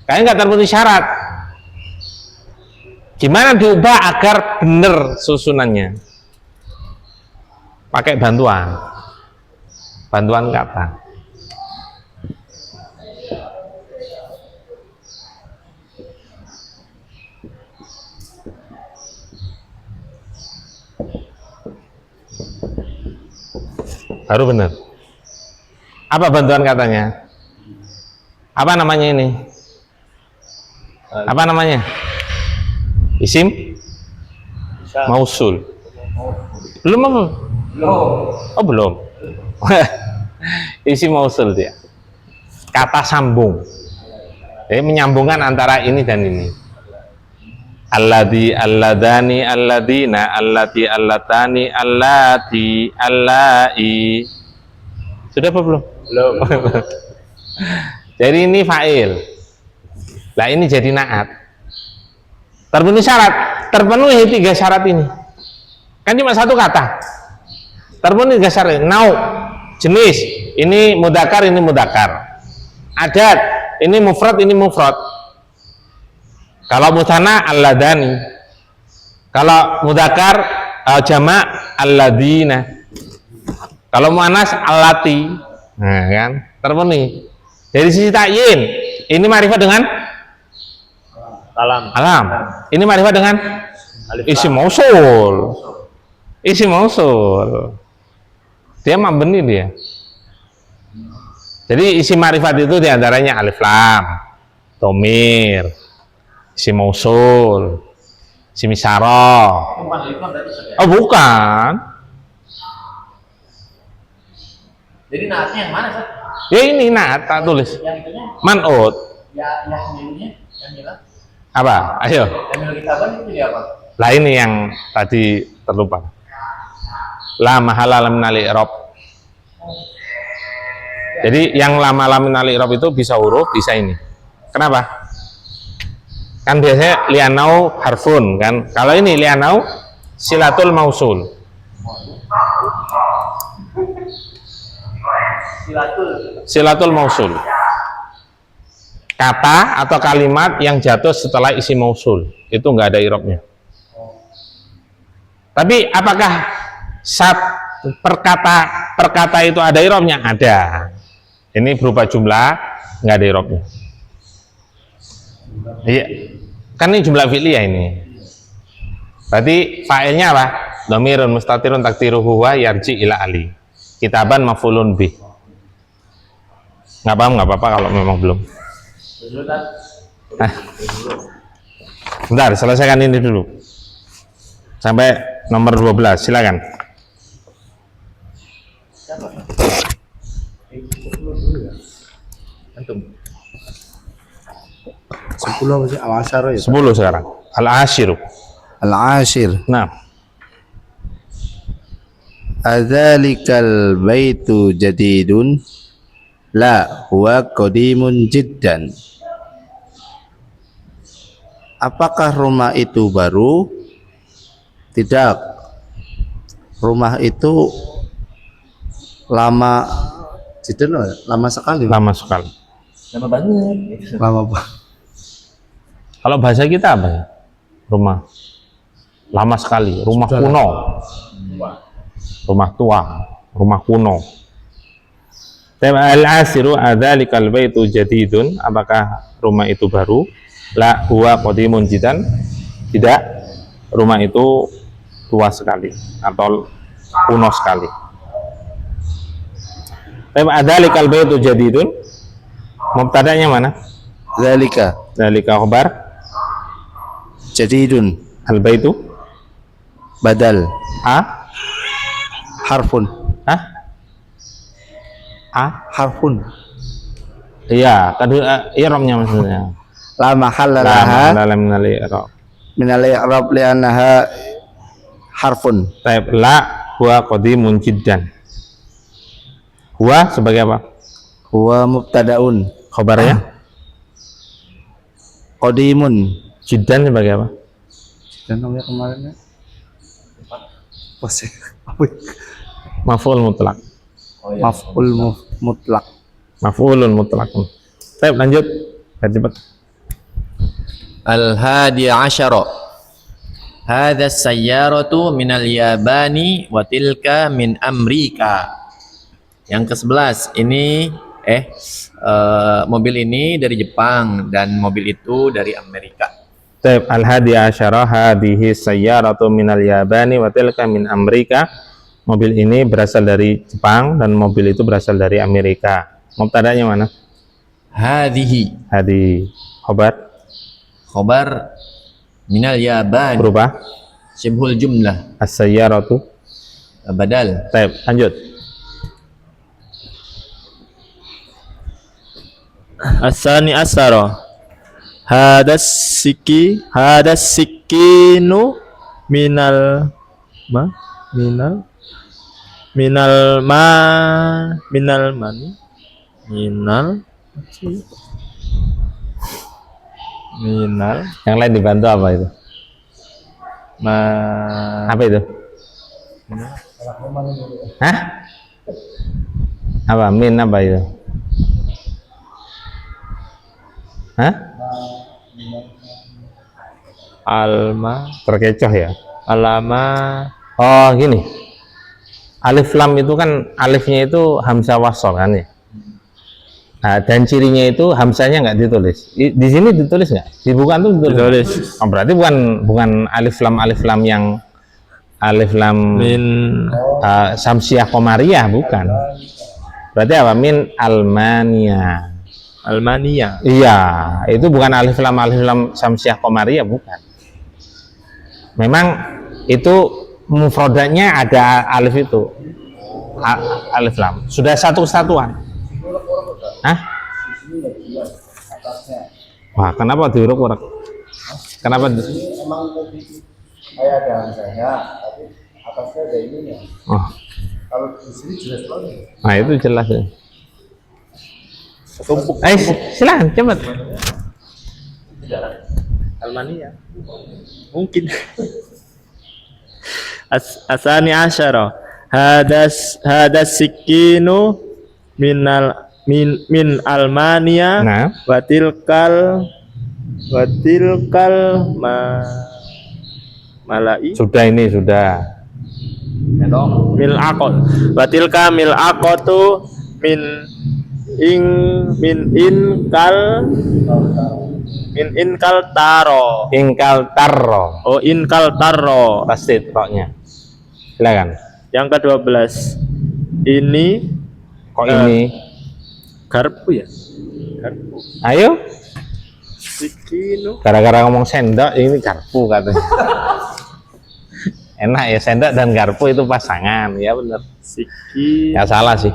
Speaker 1: kayaknya nggak terpenuhi syarat. Gimana diubah agar benar susunannya? Pakai bantuan kata. Baru benar. Apa bantuan katanya? Apa namanya ini? Apa namanya? Isim? Mausul. Belum apa? Oh belum. Isim mausul dia. Kata sambung. Jadi menyambungkan antara ini dan ini. Alladhi, alladani, alladina, allati, allatani, allati, allai. Sudah apa belum?
Speaker 4: Belum.
Speaker 1: Jadi ini fa'il. Lah ini jadi na'at. Terpenuhi syarat. Terpenuhi 3 syarat ini. Kan cuma satu kata. Terpenuhi 3 syarat. Nau, jenis. Ini mudakar, ini mudakar. Adat, ini mufrad, ini mufrad. Kalau mutana alladani, kalau mudakar jama' alladina. Kalau muannas allati. Nah, kan? Terpenuhi. Dari sisi ta'yin, ini ma'rifat dengan
Speaker 4: Alam.
Speaker 1: alam. Ini ma'rifat dengan
Speaker 4: Alif
Speaker 1: isim
Speaker 4: lam.
Speaker 1: mausul. Isim mausul. Dia mabni dia. Jadi isim ma'rifat itu diantaranya alif lam, domir, isim mausul, isim isyarah. Oh bukan.
Speaker 2: Jadi naatnya yang mana, Ustaz?
Speaker 1: Ya ini nah tak tulis.
Speaker 2: Yang itunya
Speaker 1: Man'ut.
Speaker 2: ya milunya, yang milah.
Speaker 1: Apa? Ayo.
Speaker 2: Yang milu kitaban itu dia apa?
Speaker 1: Lah ini yang tadi terlupa. La mahala lam nali i'rab. Jadi yang lama-lama nali i'rab itu bisa huruf, bisa ini. Kenapa? Kan biasanya lianau harfun kan. Kalau ini lianau silatul mausul. Silatul mausul. Kata atau kalimat yang jatuh setelah isi mausul itu nggak ada i'rabnya. Tapi apakah perkata itu ada i'rabnya? Ada. Ini berupa jumlah, nggak ada i'rabnya. Iya. Kan ini jumlah fi'liyah ini. Berarti fa'ilnya apa? Dhamirun mustatirun takdiruhu huwa yarji ila ali. Kitaban maf'ulun bih. Nggak paham nggak apa-apa kalau memang belum. Bentar, selesaikan ini dulu. Sampai nomor 12, silakan.
Speaker 2: Antum.
Speaker 3: 10 apa sih? Al-Asyara ya?
Speaker 1: 10 sekarang. Al-asyiru.
Speaker 3: Al-Ashir.
Speaker 1: Nah,
Speaker 3: Adzalikal baitu jadidun la huwa qadimun jiddan. Apakah rumah itu baru? Tidak. Rumah itu lama jiddan, lama sekali.
Speaker 1: lama sekali.
Speaker 2: Lama banget.
Speaker 3: Lama banget.
Speaker 1: Kalau bahasa kita apa ya? Rumah. Lama sekali. Rumah kuno. Rumah tua. Rumah kuno. Al-asiru adzalikal baitu jadidun. Apakah rumah itu baru? La huwa qadimun jiddan. Tidak. Rumah itu tua sekali atau kuno sekali. Adzalikal baitu jadidun. Mubtada'nya mana?
Speaker 3: Zalika
Speaker 1: Dzalika khabar.
Speaker 3: jadidun
Speaker 1: Al-baitu
Speaker 3: badal harfun harfun.
Speaker 1: Iya, kedua i'rabnya maksudnya.
Speaker 3: La mahalla laha
Speaker 1: Dalam minal i'rab.
Speaker 3: minal i'rab li'annaha harfun.
Speaker 1: Taib la huwa qadimun jiddan. Huwa sebagai apa?
Speaker 3: Huwa mubtadaun
Speaker 1: Khabarnya?
Speaker 3: qadimun.
Speaker 1: Jiddan sebagai apa?
Speaker 3: Dan namanya kemarin ya
Speaker 1: Maf'ul mutlak.
Speaker 3: maf'ul mutlak.
Speaker 1: Maf'ulun mutlak. Taib lanjut. Biar cepat.
Speaker 2: Al-hadi asyara. Hadha sayyaratu minal Yabani wa tilka min Amerika. Yang ke-11 ini mobil ini dari Jepang dan mobil itu dari Amerika.
Speaker 1: Taib al-hadi asyara hadhihi sayyaratu minal Yabani wa tilka min Amerika. Mobil ini berasal dari Jepang dan mobil itu berasal dari Amerika. Mubtada'nya mana?
Speaker 2: Hadhihi
Speaker 1: Hadi khabar
Speaker 2: khobar minal Yaban
Speaker 1: berubah
Speaker 2: syibhul jumlah
Speaker 1: as-sayyaratu.
Speaker 2: badal.
Speaker 1: Taib lanjut.
Speaker 4: Asani asara. Hadas sikinu minal mani minal
Speaker 1: Yang lain dibantu apa itu? Apa itu? Hah? Apa? Min apa itu? Hah?
Speaker 4: alma
Speaker 1: Terkecoh ya?
Speaker 4: alama
Speaker 1: Oh gini. Alif lam itu kan alifnya itu hamzah wasol kan ya. Nah, dan cirinya itu hamzahnya nggak ditulis. Di sini ditulis nggak? Di bukan tuh ditulis.
Speaker 4: Ditulis.
Speaker 1: Oh, berarti bukan alif lam yang alif lam
Speaker 4: Min
Speaker 1: samsiah komariah, bukan. Berarti apa? Min Almania.
Speaker 4: Almania.
Speaker 1: Iya, itu bukan alif lam samsiah komariah, bukan. Memang itu mufrodanya ada alif itu. Alif lam. Sudah satu kesatuan. Hah? Wah, kenapa diuruk-uruk? Kenapa?
Speaker 3: Emang tadi kayak ada hamzahnya, tapi atasnya ada ininya.
Speaker 1: Oh,
Speaker 3: Kalau di sini jelas banget.
Speaker 1: nah itu jelas ya.
Speaker 4: Tumpuk.
Speaker 1: Silakan cepat.
Speaker 4: Almania. Mungkin. Asani asyara. Hadas sikinu min Almania.
Speaker 1: Nah,
Speaker 4: Watilkal malai
Speaker 1: sudah ini sudah.
Speaker 4: mil akot. Watilka mil akotu min inkal taro.
Speaker 1: Ingkal tarro.
Speaker 4: Oh, inkal taro.
Speaker 1: Tasdid roknya. Silakan.
Speaker 4: Yang ke-12. Ini
Speaker 1: Kok ini?
Speaker 4: garpu ya? Garpu.
Speaker 1: Ayo.
Speaker 4: Sikinu.
Speaker 1: Gara-gara ngomong sendok ini garpu katanya. Enak ya, sendok dan garpu itu pasangan, ya bener.
Speaker 4: Siki.
Speaker 1: Ya salah sih.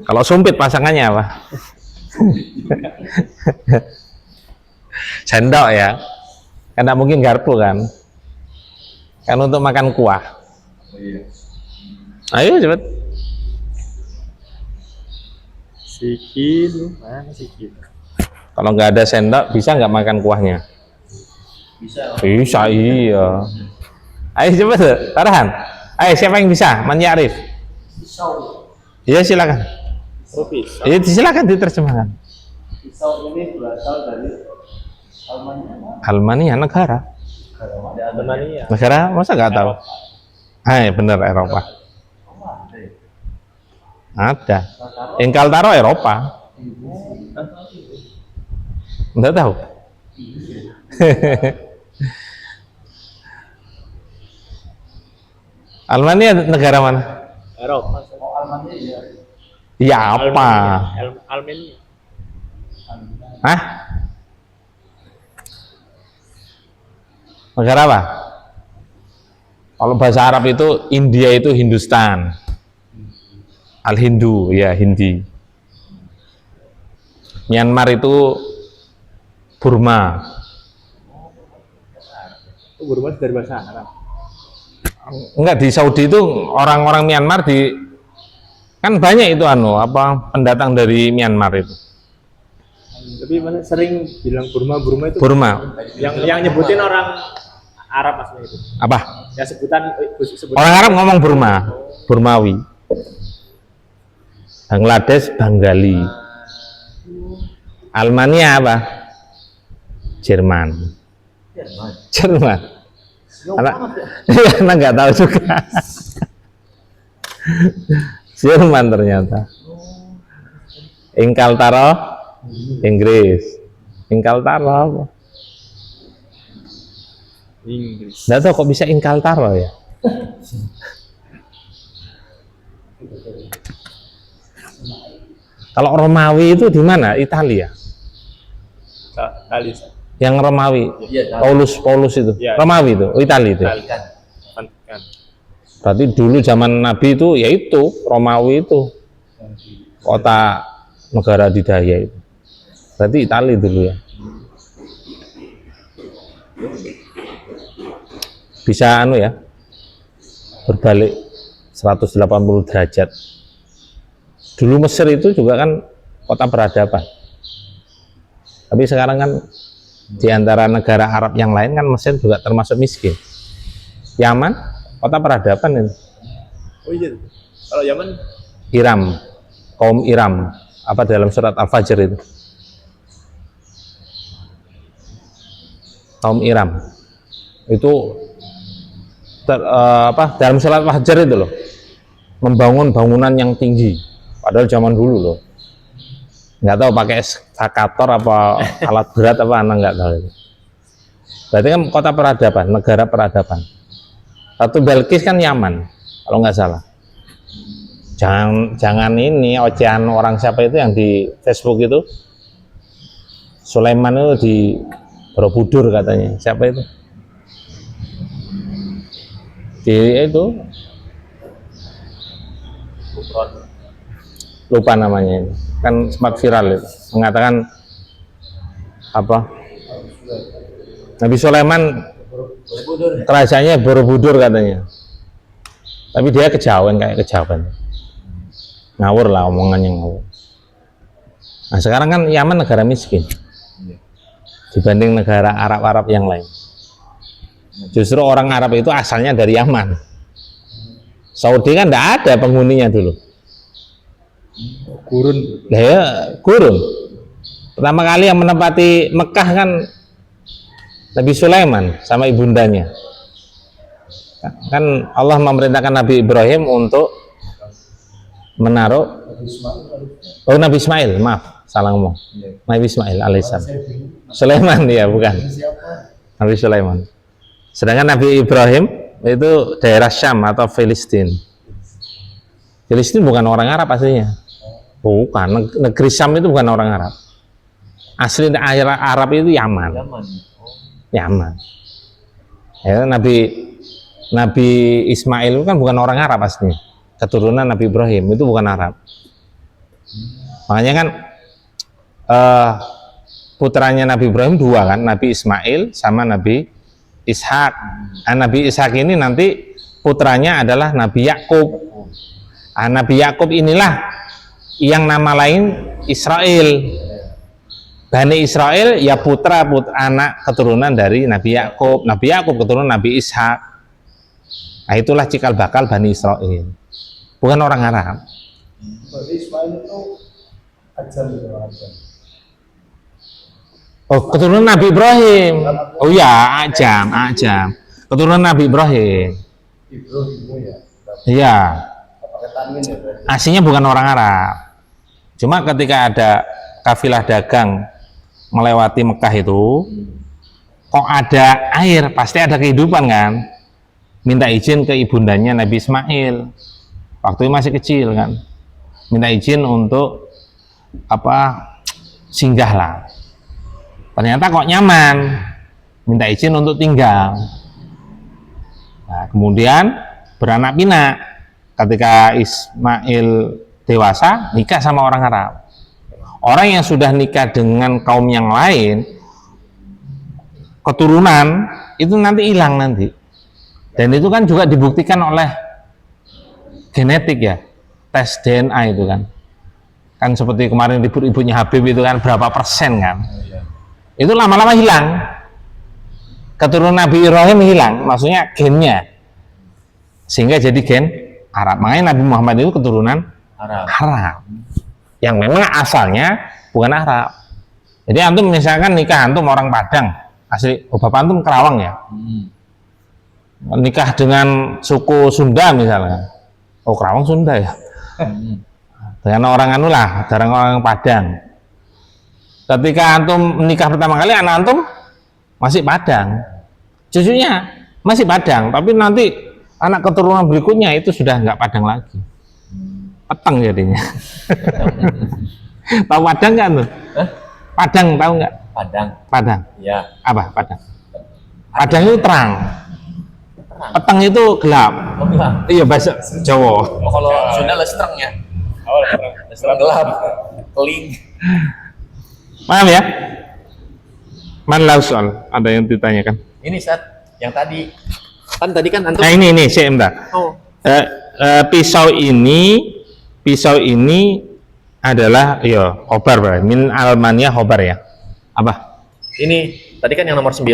Speaker 1: Kalau sumpit pasangannya apa? Sendok ya. Karena mungkin garpu kan. Kan untuk makan kuah. Ayo cepet.
Speaker 4: Sikinu. Mana sikinu?
Speaker 1: Kalau nggak ada sendok bisa nggak makan kuahnya? Bisa iya. Ayo cepet, Farhan. Ayo siapa yang bisa? Man Ya'rif. Iya silakan.
Speaker 4: Oh, bisa.
Speaker 1: Iya silakan diterjemahkan.
Speaker 3: Pisau ini berasal dari Almania.
Speaker 1: Almania negara.
Speaker 4: Almania.
Speaker 1: Negara masa nggak tahu? Hai bener Eropa. Ada. Engkal Taro Eropa. Nggak tahu. Almania negara mana?
Speaker 4: Eropa.
Speaker 1: Ya apa?
Speaker 4: Almania.
Speaker 1: Hah? Negara apa? Kalau bahasa Arab itu India itu Hindustan. Al-Hindu, ya Hindi. Myanmar itu Burma.
Speaker 4: Burma dari bahasa Arab.
Speaker 1: Enggak, di Saudi itu orang-orang Myanmar kan banyak itu pendatang dari Myanmar itu.
Speaker 4: Tapi masa sering bilang Burma itu
Speaker 1: Burma.
Speaker 4: yang nyebutin orang Arab asli itu.
Speaker 1: Apa?
Speaker 4: Ya sebutan
Speaker 1: Orang Arab ngomong Burma, Burmawi. Bangladesh Bengali. Almania apa? Jerman. Anak nggak tahu juga. Jerman ternyata. Ingkal Taro Inggris. Ingkal Taro apa?
Speaker 4: Inggris.
Speaker 1: Nggak tahu kok bisa Ingkal Taro ya. Kalau Romawi itu di mana? Italia.
Speaker 4: Kali.
Speaker 1: Yang Romawi. Paulus itu.
Speaker 4: Ya.
Speaker 1: Romawi itu, Italia itu.
Speaker 4: Kan.
Speaker 1: Berarti dulu zaman Nabi itu yaitu Romawi itu kota negara didaya itu. Berarti Italia dulu ya. Bisa ya. Berbalik 180 derajat. Dulu Mesir itu juga kan kota peradaban. Tapi sekarang kan di antara negara Arab yang lain kan Mesir juga termasuk miskin. Yaman kota peradaban itu.
Speaker 4: Oh iya. Kalau Yaman
Speaker 1: Iram, kaum Iram, apa dalam surat Al-Fajr itu? Kaum Iram itu dalam surat Al-Fajr itu loh. membangun bangunan yang tinggi. Padahal zaman dulu loh. Nggak tahu pakai eskavator apa alat berat apa anak nggak tahu. Berarti kan kota peradaban, negara peradaban. Ratu Belkis kan Yaman, kalau nggak salah. Jangan ini ocehan orang siapa itu yang di Facebook itu, Sulaiman itu di Borobudur katanya. Siapa itu? Di itu lupa namanya itu. Kan sempat viral itu, mengatakan apa? Nabi Sulaiman kerajaannya Borobudur katanya. Tapi dia kejauhan, kayak kejauhan. Ngawur lah omongannya, ngawur. Nah sekarang kan Yaman negara miskin dibanding negara Arab-Arab yang lain. Justru orang Arab itu asalnya dari Yaman. Saudi kan tidak ada penghuninya dulu.
Speaker 5: Gurun.
Speaker 1: Nah, ya, gurun. Pertama kali yang menempati Mekah kan Nabi Sulaiman sama ibundanya. Kan Allah memerintahkan Nabi Ibrahim untuk menaruh Nabi Ismail, maaf, salah ngomong. Nabi Ismail alaihissalam. Sulaiman ya, bukan. Nabi Sulaiman. Sedangkan Nabi Ibrahim itu daerah Syam atau Filistin. Filistin bukan orang Arab aslinya. Bukan, negeri Syam itu bukan orang Arab. Asli Arab itu Yaman. Yaman. Ya, Nabi Ismail itu kan bukan orang Arab aslinya. Keturunan Nabi Ibrahim itu bukan Arab. Makanya kan putranya Nabi Ibrahim dua kan, Nabi Ismail sama Nabi Ishak. Nabi Ishak ini nanti putranya adalah Nabi Yakub. Nabi Yakub inilah yang nama lain Israel. Bani Israel ya putra anak keturunan dari Nabi Yakub. Nabi Yakub keturunan Nabi Ishak. Nah itulah cikal bakal Bani Israel. Bukan orang Arab.
Speaker 5: Berarti Ismail itu ajam gitu, ajam.
Speaker 1: Oh, keturunan Nabi Ibrahim. Oh ya, ajam. Keturunan Nabi Ibrahim.
Speaker 5: Ibrahim ya.
Speaker 1: Iya.
Speaker 5: Pakai tanwin ya berarti.
Speaker 1: Aslinya bukan orang Arab. Cuma ketika ada kafilah dagang melewati Mekah itu, kok ada air, pasti ada kehidupan kan? Minta izin ke ibundanya Nabi Ismail. Waktu itu masih kecil kan. Minta izin untuk singgah lah. Ternyata kok nyaman, minta izin untuk tinggal. Nah, kemudian beranak pinak. Ketika Ismail dewasa, nikah sama orang Arab. Orang yang sudah nikah dengan kaum yang lain, keturunan itu nanti hilang nanti. Dan itu kan juga dibuktikan oleh genetik ya, tes DNA itu kan. Kan seperti kemarin ribut-ributnya Habib itu kan berapa persen kan. Itu lama-lama hilang. Keturunan Nabi Ibrahim hilang, maksudnya gennya. Sehingga jadi gen Arab. Makanya Nabi Muhammad itu keturunan Arab. Yang memang asalnya bukan Arab. Jadi antum misalkan nikah antum orang Padang, asli bapak antum Kerawang ya. Nikah dengan suku Sunda misalnya. Oh, Kerawang Sunda ya. Dengan orang orang Padang. Ketika antum menikah pertama kali, anak antum masih Padang, cucunya masih Padang, tapi nanti anak keturunan berikutnya itu sudah nggak Padang lagi, peteng jadinya. Tahu Padang nggak tuh? Padang tahu nggak? Padang.
Speaker 2: Ya.
Speaker 1: Apa Padang? Padang itu terang. Peteng itu gelap.
Speaker 2: Oh, gelap.
Speaker 1: Iya bahasa Jawa.
Speaker 2: Oh, kalau Sunda lestreng ya. Oh, lestreng gelap. Keling.
Speaker 1: Paham ya? Mana soal? Ada yang ditanyakan?
Speaker 2: Ini saat yang tadi kan antum.
Speaker 1: Nah ini saya enggak.
Speaker 2: Oh.
Speaker 1: Pisau ini adalah khobar, Pak. Min almania khobar ya. Apa?
Speaker 2: Ini tadi kan yang nomor 9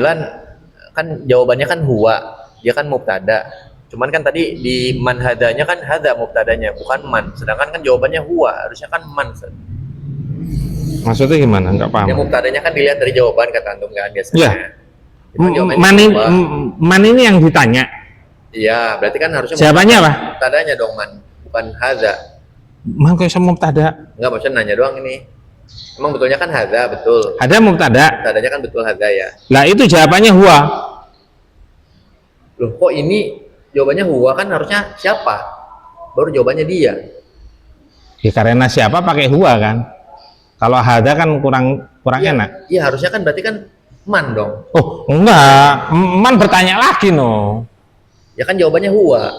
Speaker 2: kan jawabannya kan huwa. Dia kan mubtada. Cuman kan tadi di man hadanya kan hada mubtadanya, bukan man. Sedangkan kan jawabannya huwa, harusnya kan man.
Speaker 1: Maksudnya gimana? Enggak paham.
Speaker 2: Ya mubtadanya kan dilihat dari jawaban kata antum kan biasanya.
Speaker 1: Ya. Man ini yang ditanya.
Speaker 2: Iya, berarti kan harusnya
Speaker 1: jawabannya apa?
Speaker 2: mubtadanya dong man. Bukan bukan hadza.
Speaker 1: Man kok iso mubtada?
Speaker 2: Enggak, maksudnya nanya doang ini. Emang betulnya kan hadza, betul.
Speaker 1: Ada mubtada.
Speaker 2: Mubtadanya kan betul hadza ya.
Speaker 1: Lah itu jawabannya huwa.
Speaker 2: Loh, kok ini jawabannya huwa, kan harusnya siapa? Baru jawabannya dia.
Speaker 1: Ya karena siapa pakai huwa kan? Kalau hada kan kurang enak.
Speaker 2: Iya, harusnya kan berarti kan man dong.
Speaker 1: Oh, enggak. Man bertanya lagi no.
Speaker 2: Ya kan jawabannya huwa.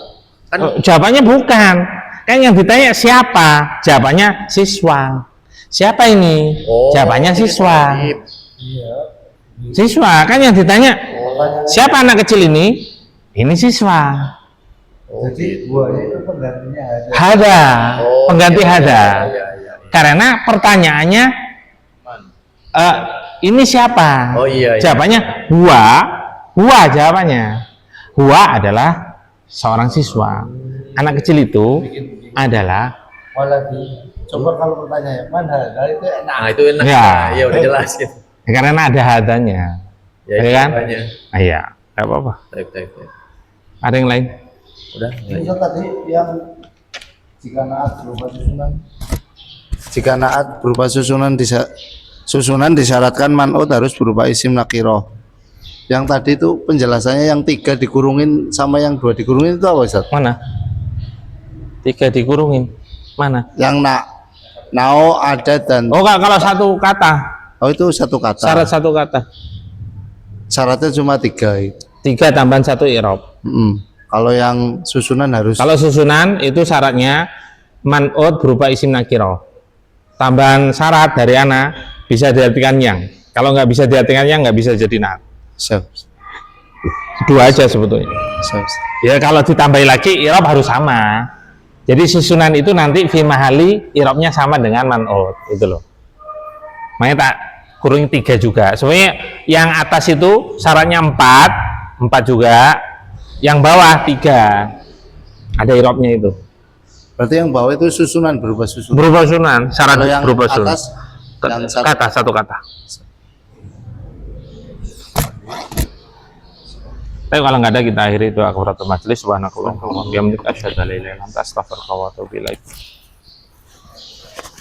Speaker 2: Kan
Speaker 1: Oh, jawabannya bukan. Kan yang ditanya siapa? Jawabannya siswa. Siapa ini? Jawabannya
Speaker 2: ini
Speaker 1: siswa.
Speaker 2: tadi.
Speaker 5: Iya.
Speaker 1: Siswa kan yang ditanya.
Speaker 5: Makanya,
Speaker 1: Siapa anak kecil ini? Ini siswa.
Speaker 2: Oh,
Speaker 5: jadi
Speaker 2: gitu.
Speaker 5: buahnya itu penggantinya ada.
Speaker 1: Hada.
Speaker 2: Oh,
Speaker 1: Pengganti
Speaker 2: iya,
Speaker 1: hada.
Speaker 2: iya, iya, iya.
Speaker 1: Karena pertanyaannya ini siapa?
Speaker 2: Oh, iya, iya.
Speaker 1: Jawabannya huwa. Huwa jawabannya. Huwa adalah seorang siswa. Anak kecil itu adalah
Speaker 5: Malah coba kalau pertanyaan mana hal itu enak.
Speaker 2: Nah, itu enak.
Speaker 1: Ya.
Speaker 2: Iya, udah jelas gitu.
Speaker 1: karena ada hadanya.
Speaker 2: Ya,
Speaker 1: Iya
Speaker 2: itu
Speaker 1: kan?
Speaker 2: jawabannya.
Speaker 1: Ah, iya, nggak apa-apa.
Speaker 2: Baik, baik, baik.
Speaker 1: Ada yang lain?
Speaker 2: Udah.
Speaker 5: Itu tadi yang jika naat berupa susunan.
Speaker 3: Jika naat berupa susunan disyaratkan man'ut harus berupa isim nakiroh. Yang tadi itu penjelasannya yang 3 dikurungin sama yang 2 dikurungin itu apa Ustaz?
Speaker 1: Mana? 3 dikurungin. Mana?
Speaker 3: Yang nao ada dan
Speaker 1: Oh, kalau satu kata.
Speaker 3: oh itu satu kata.
Speaker 1: Syarat satu kata.
Speaker 3: Syaratnya cuma 3 itu.
Speaker 1: 3 tambahan 1 i'rab.
Speaker 3: Kalau yang susunan harus
Speaker 1: Kalau susunan itu syaratnya man'ut berupa isim nakiro. Tambahan syarat dari ana bisa diartikan yang. Kalau nggak bisa diartikan yang, nggak bisa jadi naat.
Speaker 3: Siap.
Speaker 1: Dua aja sebetulnya.
Speaker 3: Siap.
Speaker 1: Ya kalau ditambahi lagi i'rab harus sama. Jadi susunan itu nanti fi mahali i'rabnya sama dengan man'ut itu loh. Makanya tak kurung 3 juga. Sebenarnya yang atas itu syaratnya 4 juga. Yang bawah 3. Ada i'rabnya itu.
Speaker 3: Berarti yang bawah itu susunan berupa susunan.
Speaker 1: Berupa susunan, syarat
Speaker 3: Kalau yang
Speaker 1: berupa susunan.
Speaker 3: atas yang syarat-
Speaker 1: Kata satu kata. Tapi kalau nggak ada kita akhiri doa kafaratul majelis. Subhanakallahumma wa bihamdika asyhadu an la ilaha illa anta astaghfiruka wa atubu ilaik.